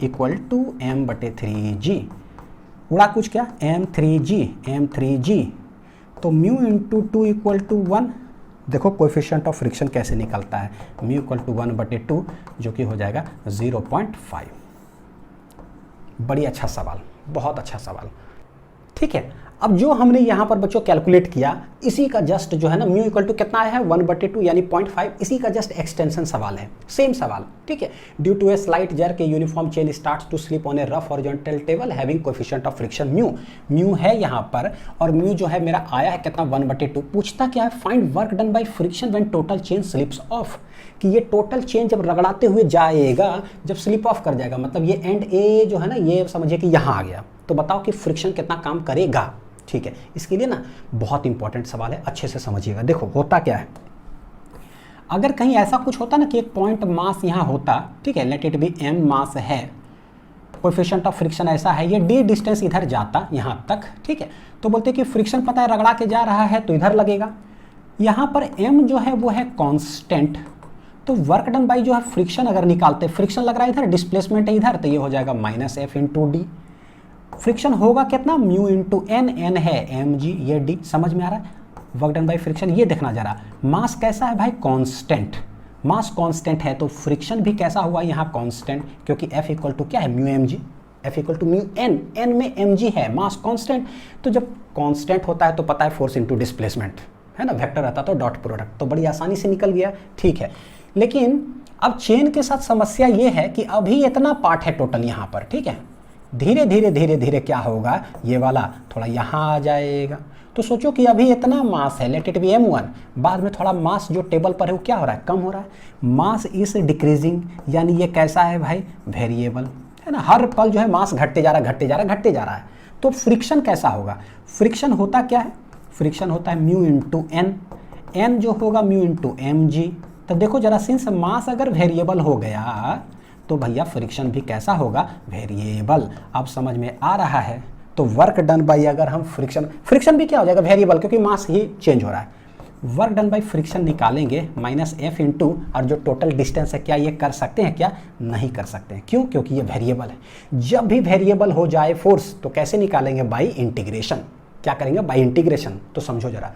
इक्वल टू m/3g, उड़ा कुछ क्या? m3g। तो म्यू इंटू 2 इक्वल टू 1। देखो कोएफिशिएंट ऑफ फ्रिक्शन कैसे निकलता है? म्यू इक्वल टू 1/2 जो कि हो जाएगा 0.5। बड़ी अच्छा सवाल, बहुत अच्छा सवाल। ठीक है, अब जो हमने यहाँ पर बच्चों कैलकुलेट किया इसी का जस्ट जो है ना म्यू इक्वल टू कितना है? 1/2 यानी 0.5, इसी का जस्ट एक्सटेंशन सवाल है, सेम सवाल। ठीक है, due to a slight jerk uniform chain starts to slip on a rough horizontal table having coefficient of friction mu. Mu है यहाँ पर और म्यू जो है मेरा आया है कितना? 1/2। पूछता क्या है? Find work done by friction when total chain slips of, कि ये टोटल चेन जब रगड़ाते हुए जाएगा, जब स्लिप ऑफ कर जाएगा, मतलब ये एंड ए जो है ना ये समझिए कि यहाँ आ गया, तो बताओ कि फ्रिक्शन कितना काम करेगा। ठीक है, इसके लिए ना बहुत इंपॉर्टेंट सवाल है, अच्छे से समझिएगा। देखो होता क्या है, अगर कहीं ऐसा कुछ होता ना कि एक पॉइंट मास यहाँ होता, ठीक है, लेट इट बी m मास है, कोएफिशिएंट ऑफ फ्रिक्शन ऐसा है, ये d डिस्टेंस इधर जाता यहाँ तक, ठीक है, तो बोलते कि फ्रिक्शन पता है रगड़ा के जा रहा है तो इधर लगेगा। यहाँ पर m जो है वो है कांस्टेंट, तो वर्क डन बाई जो है फ्रिक्शन अगर निकालते, फ्रिक्शन लग रहा है इधर, डिस्प्लेसमेंट है इधर, तो ये हो जाएगा -f इंटू डी। फ्रिक्शन होगा कितना? म्यू इंटू एन, एन है mg, ये d। समझ में आ रहा है? वर्क डन बाई फ्रिक्शन ये देखना जा रहा। मास कैसा है भाई? कांस्टेंट। मास कांस्टेंट है तो फ्रिक्शन भी कैसा हुआ यहाँ? कांस्टेंट, क्योंकि f इक्वल टू क्या है? Mu mg, f equal to mu N, N में mg है, मास कांस्टेंट। तो जब कांस्टेंट होता है तो पता है फोर्स इंटू डिस्प्लेसमेंट है ना, वेक्टर रहता तो डॉट प्रोडक्ट, तो बड़ी आसानी से निकल गया। ठीक है, लेकिन अब चेन के साथ समस्या ये है कि अभी इतना पार्ट है टोटल यहाँ पर, ठीक है, धीरे धीरे क्या होगा? ये वाला थोड़ा यहाँ आ जाएगा। तो सोचो कि अभी इतना मास है, लेट इट बी m1, बाद में थोड़ा मास जो टेबल पर है वो क्या हो रहा है? कम हो रहा है। मास इज डिक्रीजिंग, यानी ये कैसा है भाई? वेरिएबल है ना, हर पल जो है मास घटते जा रहा है। तो फ्रिक्शन कैसा होगा? फ्रिक्शन होता क्या है? फ्रिक्शन होता है म्यू इंटू एन, एन जो होगा म्यू इंटू mg। तो देखो जरा, सिंस मास अगर वेरिएबल हो गया तो भैया फ्रिक्शन भी कैसा होगा? वेरिएबल। अब समझ में आ रहा है? तो वर्क डन बाई अगर हम फ्रिक्शन भी क्या हो जाएगा? वेरिएबल, क्योंकि मास ही चेंज हो रहा है। वर्क डन बाई फ्रिक्शन निकालेंगे -f इंटू, और जो टोटल डिस्टेंस है क्या ये कर सकते हैं क्या? नहीं कर सकते हैं। क्यों? क्योंकि ये वेरिएबल है। जब भी वेरिएबल हो जाए फोर्स तो कैसे निकालेंगे? By integration. क्या करेंगे? By integration. तो समझो जरा,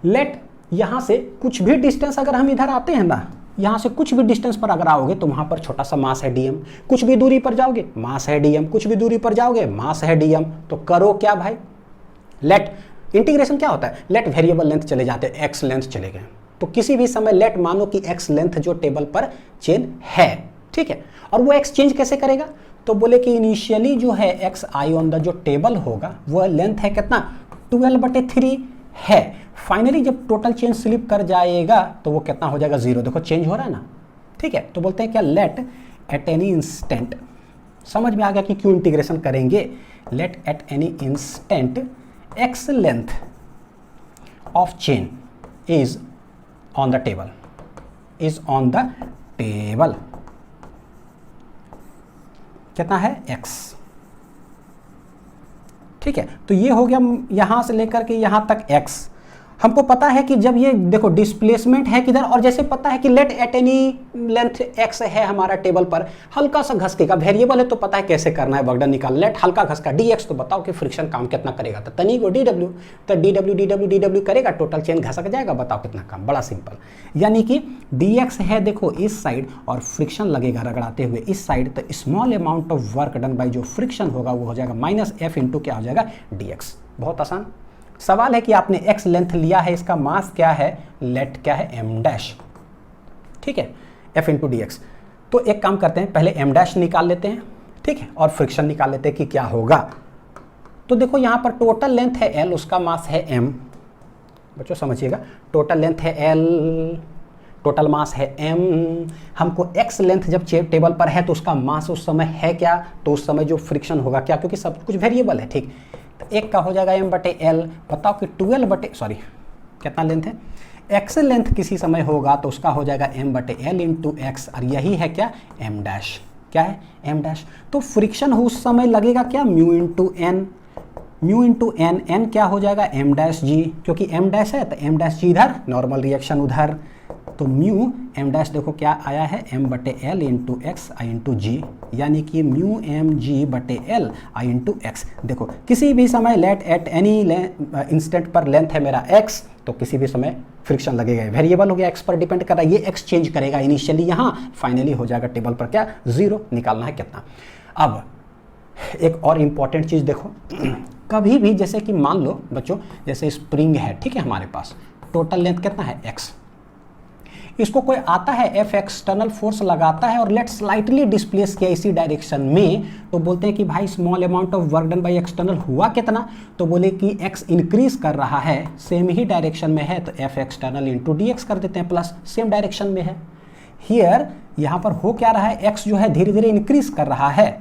लेट यहाँ से कुछ भी डिस्टेंस अगर हम इधर आते हैं ना, यहाँ से कुछ भी डिस्टेंस पर अगर आओगे तो वहाँ पर छोटा सा मास है dm, कुछ भी दूरी पर जाओगे मास है dm, कुछ भी दूरी पर जाओगे मास है dm। तो करो क्या भाई? लेट इंटीग्रेशन क्या होता है? लेट वेरिएबल लेंथ चले जाते हैं, x लेंथ चले गए, तो किसी भी समय लेट मानो कि x लेंथ जो टेबल पर चेन है, ठीक है, और वो x चेंज कैसे करेगा? तो बोले कि इनिशियली जो है x आई ऑन द जो टेबल होगा वो लेंथ है कितना? 12/3 है। फाइनली जब टोटल चेन स्लिप कर जाएगा तो वो कितना हो जाएगा? 0। देखो चेंज हो रहा है ना, ठीक है। तो बोलते हैं क्या? लेट एट एनी इंस्टेंट, समझ में आ गया कि क्यों इंटीग्रेशन करेंगे? Let at any instant X length of chain is on the table, is on the table. कितना है? x, ठीक है। तो ये हो गया यहाँ से लेकर के यहाँ तक x, हमको पता है कि जब ये देखो डिस्प्लेसमेंट है किधर, और जैसे पता है कि let at any length x है हमारा टेबल पर, हल्का सा घसकेगा, वेरिएबल है तो पता है कैसे करना है, वर्क डन निकाल, लेट हल्का घसका dx, तो बताओ कि फ्रिक्शन काम कितना करेगा, तो तनी को dw, तो dw करेगा, टोटल चेन घसक जाएगा, बताओ कितना काम, बड़ा सिंपल। यानी कि dx है देखो इस साइड और फ्रिक्शन लगेगा रगड़ाते हुए इस साइड, तो small amount of work done by जो फ्रिक्शन होगा वो हो जाएगा माइनस f इंटू क्या हो जाएगा dx। बहुत आसान सवाल है कि आपने x लेंथ लिया है, इसका मास क्या है, लेट क्या है m डैश, ठीक है, f इंटू डी एक्स। तो एक काम करते हैं, पहले m डैश निकाल लेते हैं, ठीक है, और फ्रिक्शन निकाल लेते हैं कि क्या होगा। तो देखो यहाँ पर टोटल लेंथ है l, उसका मास है m, बच्चों समझिएगा, टोटल लेंथ है l, टोटल मास है m, हमको x लेंथ जब टेबल पर है तो उसका मास उस समय है क्या, तो उस समय जो फ्रिक्शन होगा क्या, क्योंकि सब कुछ वेरिएबल है, ठीक, तो एक का हो जाएगा m बटे एल, बताओ कि 12 बटे सॉरी कितना लेंथ है, x लेंथ किसी समय होगा तो उसका हो जाएगा m बटे एल इंटू एक्स, और यही है क्या m डैश, क्या है m डैश। तो फ्रिक्शन उस समय लगेगा क्या, mu into N, mu into N, N क्या हो जाएगा m डैश जी, क्योंकि m डैश है तो m डैश जी इधर, नॉर्मल रिएक्शन उधर, तो म्यू m डैश देखो क्या आया है m बटे एल इंटू एक्स आई इंटू जी, यानी कि म्यू m g बटे एल आई इंटू एक्स। देखो किसी भी समय लेट एट एनी इंस्टेंट पर लेंथ है मेरा x, तो किसी भी समय फ्रिक्शन लगेगा, वेरिएबल हो गया, x पर डिपेंड कर रहा है, ये x चेंज करेगा इनिशियली यहाँ, फाइनली हो जाएगा टेबल पर क्या 0, निकालना है कितना। अब एक और इम्पॉर्टेंट चीज़ देखो, कभी भी जैसे कि मान लो बच्चों जैसे स्प्रिंग है, ठीक है, हमारे पास टोटल लेंथ कितना है x, इसको कोई आता है F एक्सटर्नल फोर्स लगाता है और लेट स्लाइटली डिस्प्लेस किया इसी डायरेक्शन में, तो बोलते हैं कि भाई small amount of work done by external हुआ कितना, तो बोले कि x इंक्रीज कर रहा है, सेम ही डायरेक्शन में है, तो F external into D x कर देते हैं, प्लस सेम डायरेक्शन में है। हियर यहाँ पर हो क्या रहा है, x जो है धीरे धीरे इंक्रीज कर रहा है,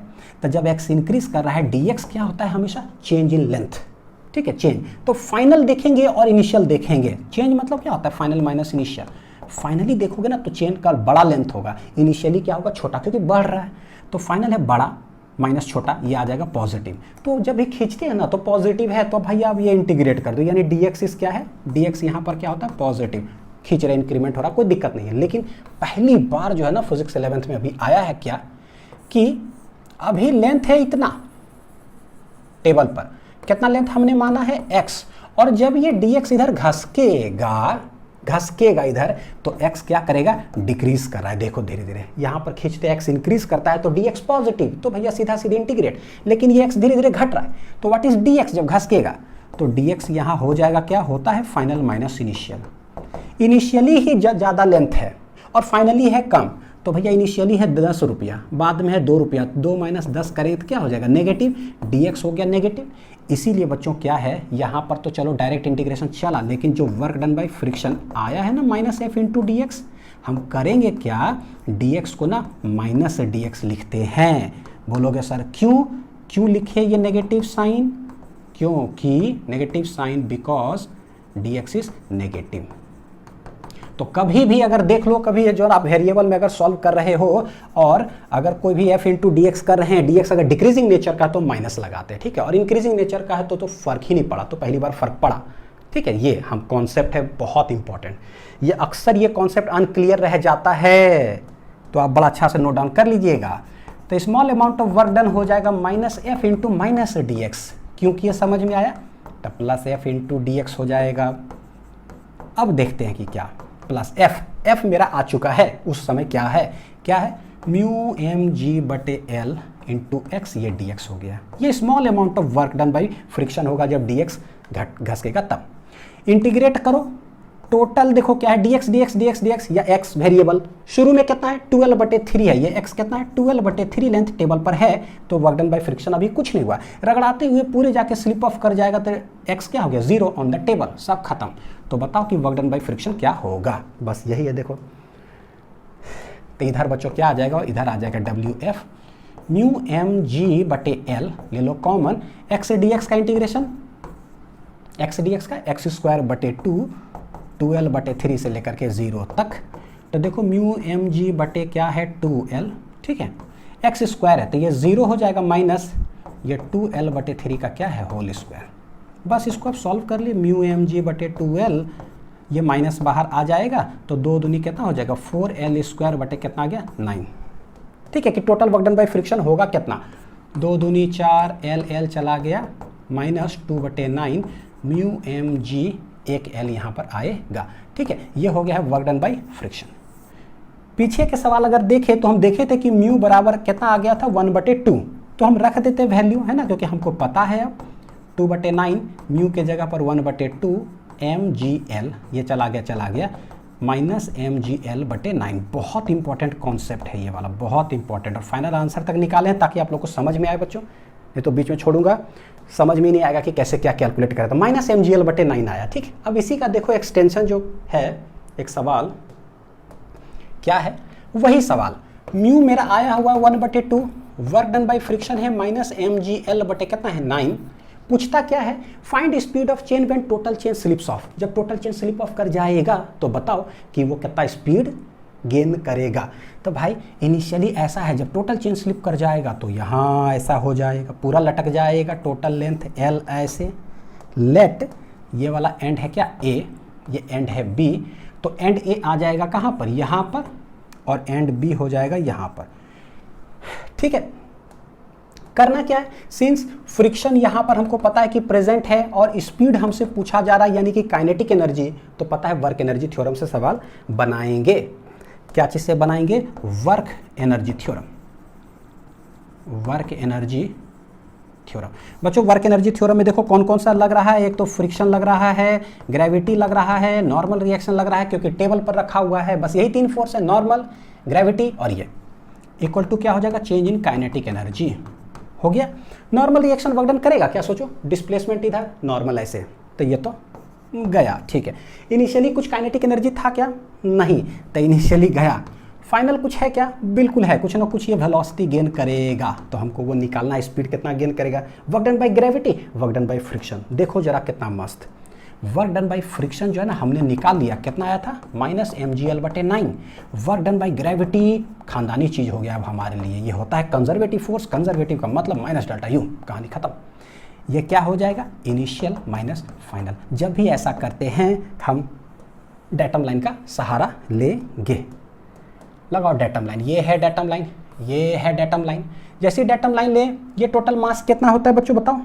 तो जब x इंक्रीज कर रहा है dx क्या होता है हमेशा चेंज इन लेंथ, ठीक है, चेंज। तो फाइनल देखेंगे और इनिशियल देखेंगे, चेंज मतलब क्या होता है फाइनल माइनस इनिशियल, फाइनली देखोगे ना तो चेन का बड़ा लेंथ होगा, इनिशियली क्या होगा छोटा, क्योंकि बढ़ रहा है, तो फाइनल है बड़ा माइनस छोटा, ये आ जाएगा पॉजिटिव। तो जब ये खींचते हैं ना तो पॉजिटिव है, तो भाई आप ये इंटीग्रेट कर दो, यानी dx इस क्या है, dx यहाँ पर क्या होता है पॉजिटिव, खींच रहे इंक्रीमेंट हो रहा, कोई दिक्कत नहीं है। लेकिन पहली बार जो है ना फिजिक्स 11th में अभी आया है क्या, कि अभी लेंथ है इतना टेबल पर, कितना लेंथ हमने माना है x, और जब ये dx इधर घसकेगा इधर, तो x क्या करेगा, डिक्रीज कर रहा है, देखो धीरे धीरे यहाँ पर खींचते x इंक्रीज करता है तो dx पॉजिटिव, तो भैया सीधा सीधे इंटीग्रेट, लेकिन ये x धीरे धीरे घट रहा है, तो व्हाट इज dx, जब घसकेगा तो dx यहाँ हो जाएगा क्या होता है फाइनल माइनस इनिशियल, इनिशियली ही ज़्यादा लेंथ है और फाइनली है कम, तो भैया इनिशियली है 10 रुपया, बाद में है 2 रुपया, 2 माइनस 10 करें तो क्या हो जाएगा नेगेटिव, dx हो गया नेगेटिव। इसीलिए बच्चों क्या है यहाँ पर तो चलो डायरेक्ट इंटीग्रेशन चला, लेकिन जो वर्क डन बाय फ्रिक्शन आया है ना minus F into D x, हम करेंगे क्या, dx को ना माइनस dx लिखते हैं। बोलोगे सर क्यों लिखे ये नेगेटिव साइन, क्योंकि negative sign because dx is negative. तो कभी भी अगर देख लो, कभी जो आप वेरिएबल में अगर सॉल्व कर रहे हो और अगर कोई भी f इंटू डी एक्स कर रहे हैं, dx अगर डिक्रीजिंग नेचर का तो माइनस लगाते हैं, ठीक है, और इंक्रीजिंग नेचर का है तो फर्क ही नहीं पड़ा, तो पहली बार फर्क पड़ा, ठीक है। ये हम कॉन्सेप्ट है बहुत इंपॉर्टेंट, ये अक्सर ये कॉन्सेप्ट अनक्लियर रह जाता है, तो आप बड़ा अच्छा से नोट डाउन कर लीजिएगा। तो small amount of work done हो जाएगा minus F into minus D x, क्योंकि ये समझ में आया, तो plus F into D x हो जाएगा। अब देखते हैं कि क्या प्लस एफ मेरा आ चुका है, उस समय क्या है म्यू एम जी बटे एल इंटू एक्स, ये डी एक्स हो गया। ये small amount of work done by friction होगा जब डी एक्स घसकेगा तब। इंटीग्रेट करो, टोटल देखो क्या है dx या x वेरिएबल शुरू में कितना है 12/3 है, ये x कितना है 12/3 लेंथ टेबल पर है, तो वर्क डन बाय फ्रिक्शन अभी कुछ नहीं हुआ, रगड़ाते हुए पूरे जाके स्लिप ऑफ कर जाएगा तो x क्या हो गया 0 ऑन द टेबल, सब खत्म। तो बताओ कि वर्क डन बाय फ्रिक्शन क्या होगा, बस यही है देखो। तो इधर बच्चों क्या आ जाएगा, इधर आ जाएगा WF म्यू mg बटे l, ले लो कॉमन, x से dx का इंटीग्रेशन, x dx का x स्क्वायर बटे 2l/3 से लेकर के 0 तक। तो देखो म्यू mg बटे क्या है 2l, ठीक है, x स्क्वायर है तो ये 0 हो जाएगा माइनस ये 2l/3 का क्या है होल स्क्वायर, बस इसको आप सॉल्व कर लिए, म्यू एम जी बटे 2L, ये माइनस बाहर आ जाएगा तो 2 दूनी कितना हो जाएगा 4L स्क्वायर बटे कितना आ गया 9। ठीक है कि total work done by friction होगा कितना, 2 दूनी 4, L चला गया माइनस 2/9 म्यू एम जी, एक L यहाँ पर आएगा। ठीक है, ये हो गया है वर्क डन बाय फ्रिक्शन। पीछे के सवाल अगर देखें तो हम देखे थे कि म्यू बराबर कितना आ गया था 1/2, तो हम रख देते वैल्यू, है ना, क्योंकि हमको पता है अब 2/9 म्यू के जगह पर 1/2 mgl, ये चला गया माइनस mgl/9। बहुत इंपॉर्टेंट कॉन्सेप्ट है ये वाला, बहुत इंपॉर्टेंट। और फाइनल आंसर तक निकालें ताकि आप लोग को समझ में आए बच्चों, ये तो बीच में छोड़ूंगा, समझ में नहीं आएगा कि कैसे क्या कैलकुलेट करें। तो माइनस mgl/9 आया। ठीक, अब इसी का देखो एक्सटेंशन जो है, एक सवाल क्या है, वही सवाल, म्यू मेरा आया हुआ 1/2, वर्क डन बाय फ्रिक्शन है माइनस mgl बटे कितना है 9। पूछता क्या है, find speed of chain when total chain slips of. जब टोटल चेन स्लिप ऑफ कर जाएगा तो बताओ कि वो कितना स्पीड गेन करेगा। तो भाई इनिशियली ऐसा है, जब टोटल चेन स्लिप कर जाएगा तो यहाँ ऐसा हो जाएगा, पूरा लटक जाएगा, टोटल लेंथ L ऐसे, लेट ये वाला एंड है क्या A, ये एंड है B, तो एंड A आ जाएगा कहाँ पर, यहाँ पर, और एंड B हो जाएगा यहाँ पर। ठीक है, करना क्या है, सिंस फ्रिक्शन यहाँ पर हमको पता है कि प्रेजेंट है और स्पीड हमसे पूछा जा रहा है यानी कि काइनेटिक एनर्जी, तो पता है वर्क एनर्जी थ्योरम से सवाल बनाएंगे। क्या चीज से बनाएंगे, work energy theorem, work energy theorem. बच्चों वर्क एनर्जी थ्योरम में देखो कौन कौन सा लग रहा है, एक तो फ्रिक्शन लग रहा है, ग्रेविटी लग रहा है, नॉर्मल रिएक्शन लग रहा है, क्योंकि टेबल पर रखा हुआ है, बस यही 3 फोर्स है, नॉर्मल, ग्रेविटी और ये, इक्वल टू क्या हो जाएगा, चेंज इन काइनेटिक एनर्जी। हो गया, नॉर्मल रिएक्शन वर्क डन करेगा क्या, सोचो, डिस्प्लेसमेंट इधर, नॉर्मल ऐसे, तो ये तो गया। ठीक है, इनिशियली कुछ काइनेटिक एनर्जी था क्या, नहीं, तो इनिशियली गया। फाइनल कुछ है क्या, बिल्कुल है, कुछ ना कुछ ये वेलोसिटी गेन करेगा, तो हमको वो निकालना है, स्पीड कितना गेन करेगा, work done by gravity, work done by friction. देखो जरा कितना मस्त, वर्क डन बाय फ्रिक्शन जो है ना हमने निकाल लिया, कितना आया था minus mgl/9। Work done by gravity खानदानी चीज हो गया अब हमारे लिए, ये होता है कंजर्वेटिव फोर्स, कंजर्वेटिव का मतलब माइनस डेल्टा U, कहानी खत्म। ये क्या हो जाएगा, इनिशियल माइनस फाइनल। जब भी ऐसा करते हैं हम डेटम लाइन का सहारा लेंगे। लगाओ डेटम लाइन, ये है डेटम लाइन, ये है डेटम लाइन। जैसे डेटम लाइन ले, ये टोटल मास कितना होता है बच्चों बताओ,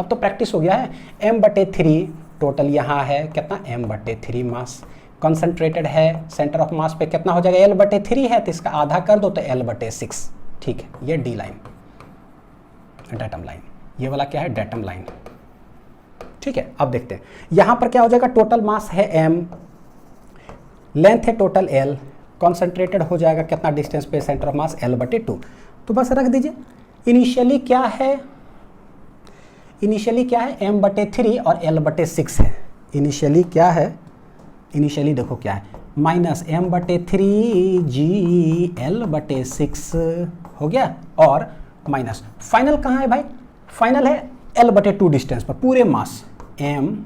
अब तो प्रैक्टिस हो गया है, m/3 टोटल यहाँ है कितना, m/3 मास कॉन्सेंट्रेटेड है, सेंटर ऑफ मास पे कितना हो जाएगा, L/3 है, तो इसका आधा कर दो तो L/6। ठीक है, ये डी लाइन डेटम लाइन, ये वाला क्या है डेटम लाइन। ठीक है, अब देखते हैं यहाँ पर क्या हो जाएगा, टोटल मास है m, लेंथ है टोटल L, कॉन्सेंट्रेटेड हो जाएगा कितना डिस्टेंस पे, सेंटर ऑफ मास L/2। तो बस रख दीजिए, इनिशियली क्या है, इनिशियली क्या है m/3 और L/6 है। इनिशियली क्या है, इनिशियली देखो क्या है, माइनस m/3 GL/6 हो गया, और माइनस फाइनल कहाँ है भाई, फाइनल है L/2 डिस्टेंस पर, पूरे मास m,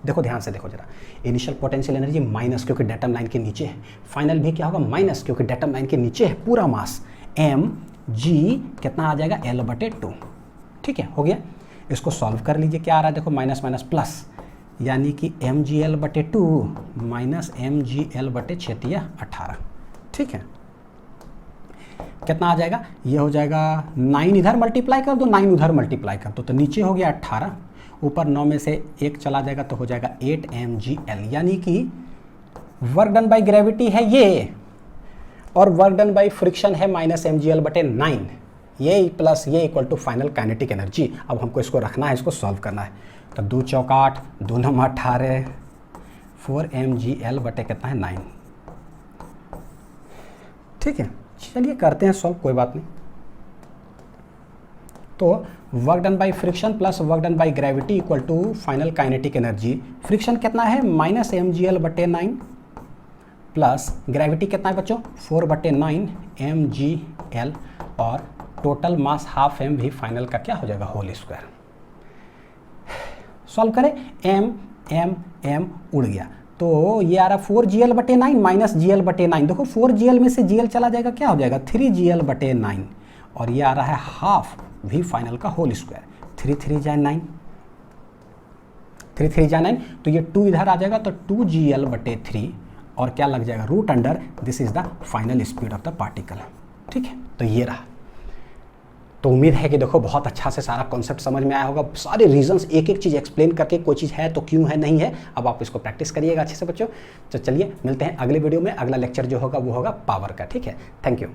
देखो ध्यान से देखो जरा, इनिशियल पोटेंशियल एनर्जी माइनस क्योंकि डेटम लाइन के नीचे है, फाइनल भी क्या होगा माइनस क्योंकि डेटम लाइन के नीचे है, पूरा मास mg कितना आ जाएगा L/2। ठीक है, हो गया, इसको सॉल्व कर लीजिए, क्या आ रहा है देखो, माइनस माइनस प्लस, यानी कि mgl/2 माइनस mgl/6 18। ठीक है, कितना आ जाएगा, ये हो जाएगा 9 इधर मल्टीप्लाई कर दो, 9 उधर मल्टीप्लाई कर दो, तो नीचे हो गया 18, ऊपर 9 में से 1 चला जाएगा तो हो जाएगा 8 mgl, यानी कि वर्क डन बाय ग्रेविटी है ये, और वर्क डन बाय फ्रिक्शन है माइनस mgl/9, ये प्लस ये equal to final kinetic energy. अब हमको इसको रखना है, इसको सॉल्व करना है, तो 2 चौका 8, 2 9 18, 4 mgl बटे कितना है 9। ठीक है, चलिए करते हैं सॉल्व, कोई बात नहीं। तो work done by friction plus work done by gravity equal to final kinetic energy. Friction कितना है माइनस mgl/9 प्लस ग्रेविटी कितना है बच्चों 4/9 mgl, और टोटल मास हाफ m भी फाइनल का क्या हो जाएगा होल स्क्वायर। सॉल्व करें, m उड़ गया, तो ये आ रहा 4gl/9 माइनस gl/9। देखो 4gl में से gl चला जाएगा, क्या हो जाएगा 3gl/9, और ये आ रहा है हाफ v फाइनल का होल स्क्वायर। 3 3 जाए 9, 3 3 जा 9, तो ये 2 इधर आ जाएगा तो 2gl/3 और क्या लग जाएगा root under this is the final speed of the particle. ठीक है, तो ये रहा। तो उम्मीद है कि देखो बहुत अच्छा से सारा कॉन्सेप्ट समझ में आया होगा, सारे रीजंस एक एक चीज़ एक्सप्लेन करके कोई चीज़ है तो क्यों है नहीं है, अब आप इसको प्रैक्टिस करिएगा अच्छे से बच्चों। तो चलिए मिलते हैं अगले वीडियो में, अगला लेक्चर जो होगा वो होगा पावर का। ठीक है, थैंक यू।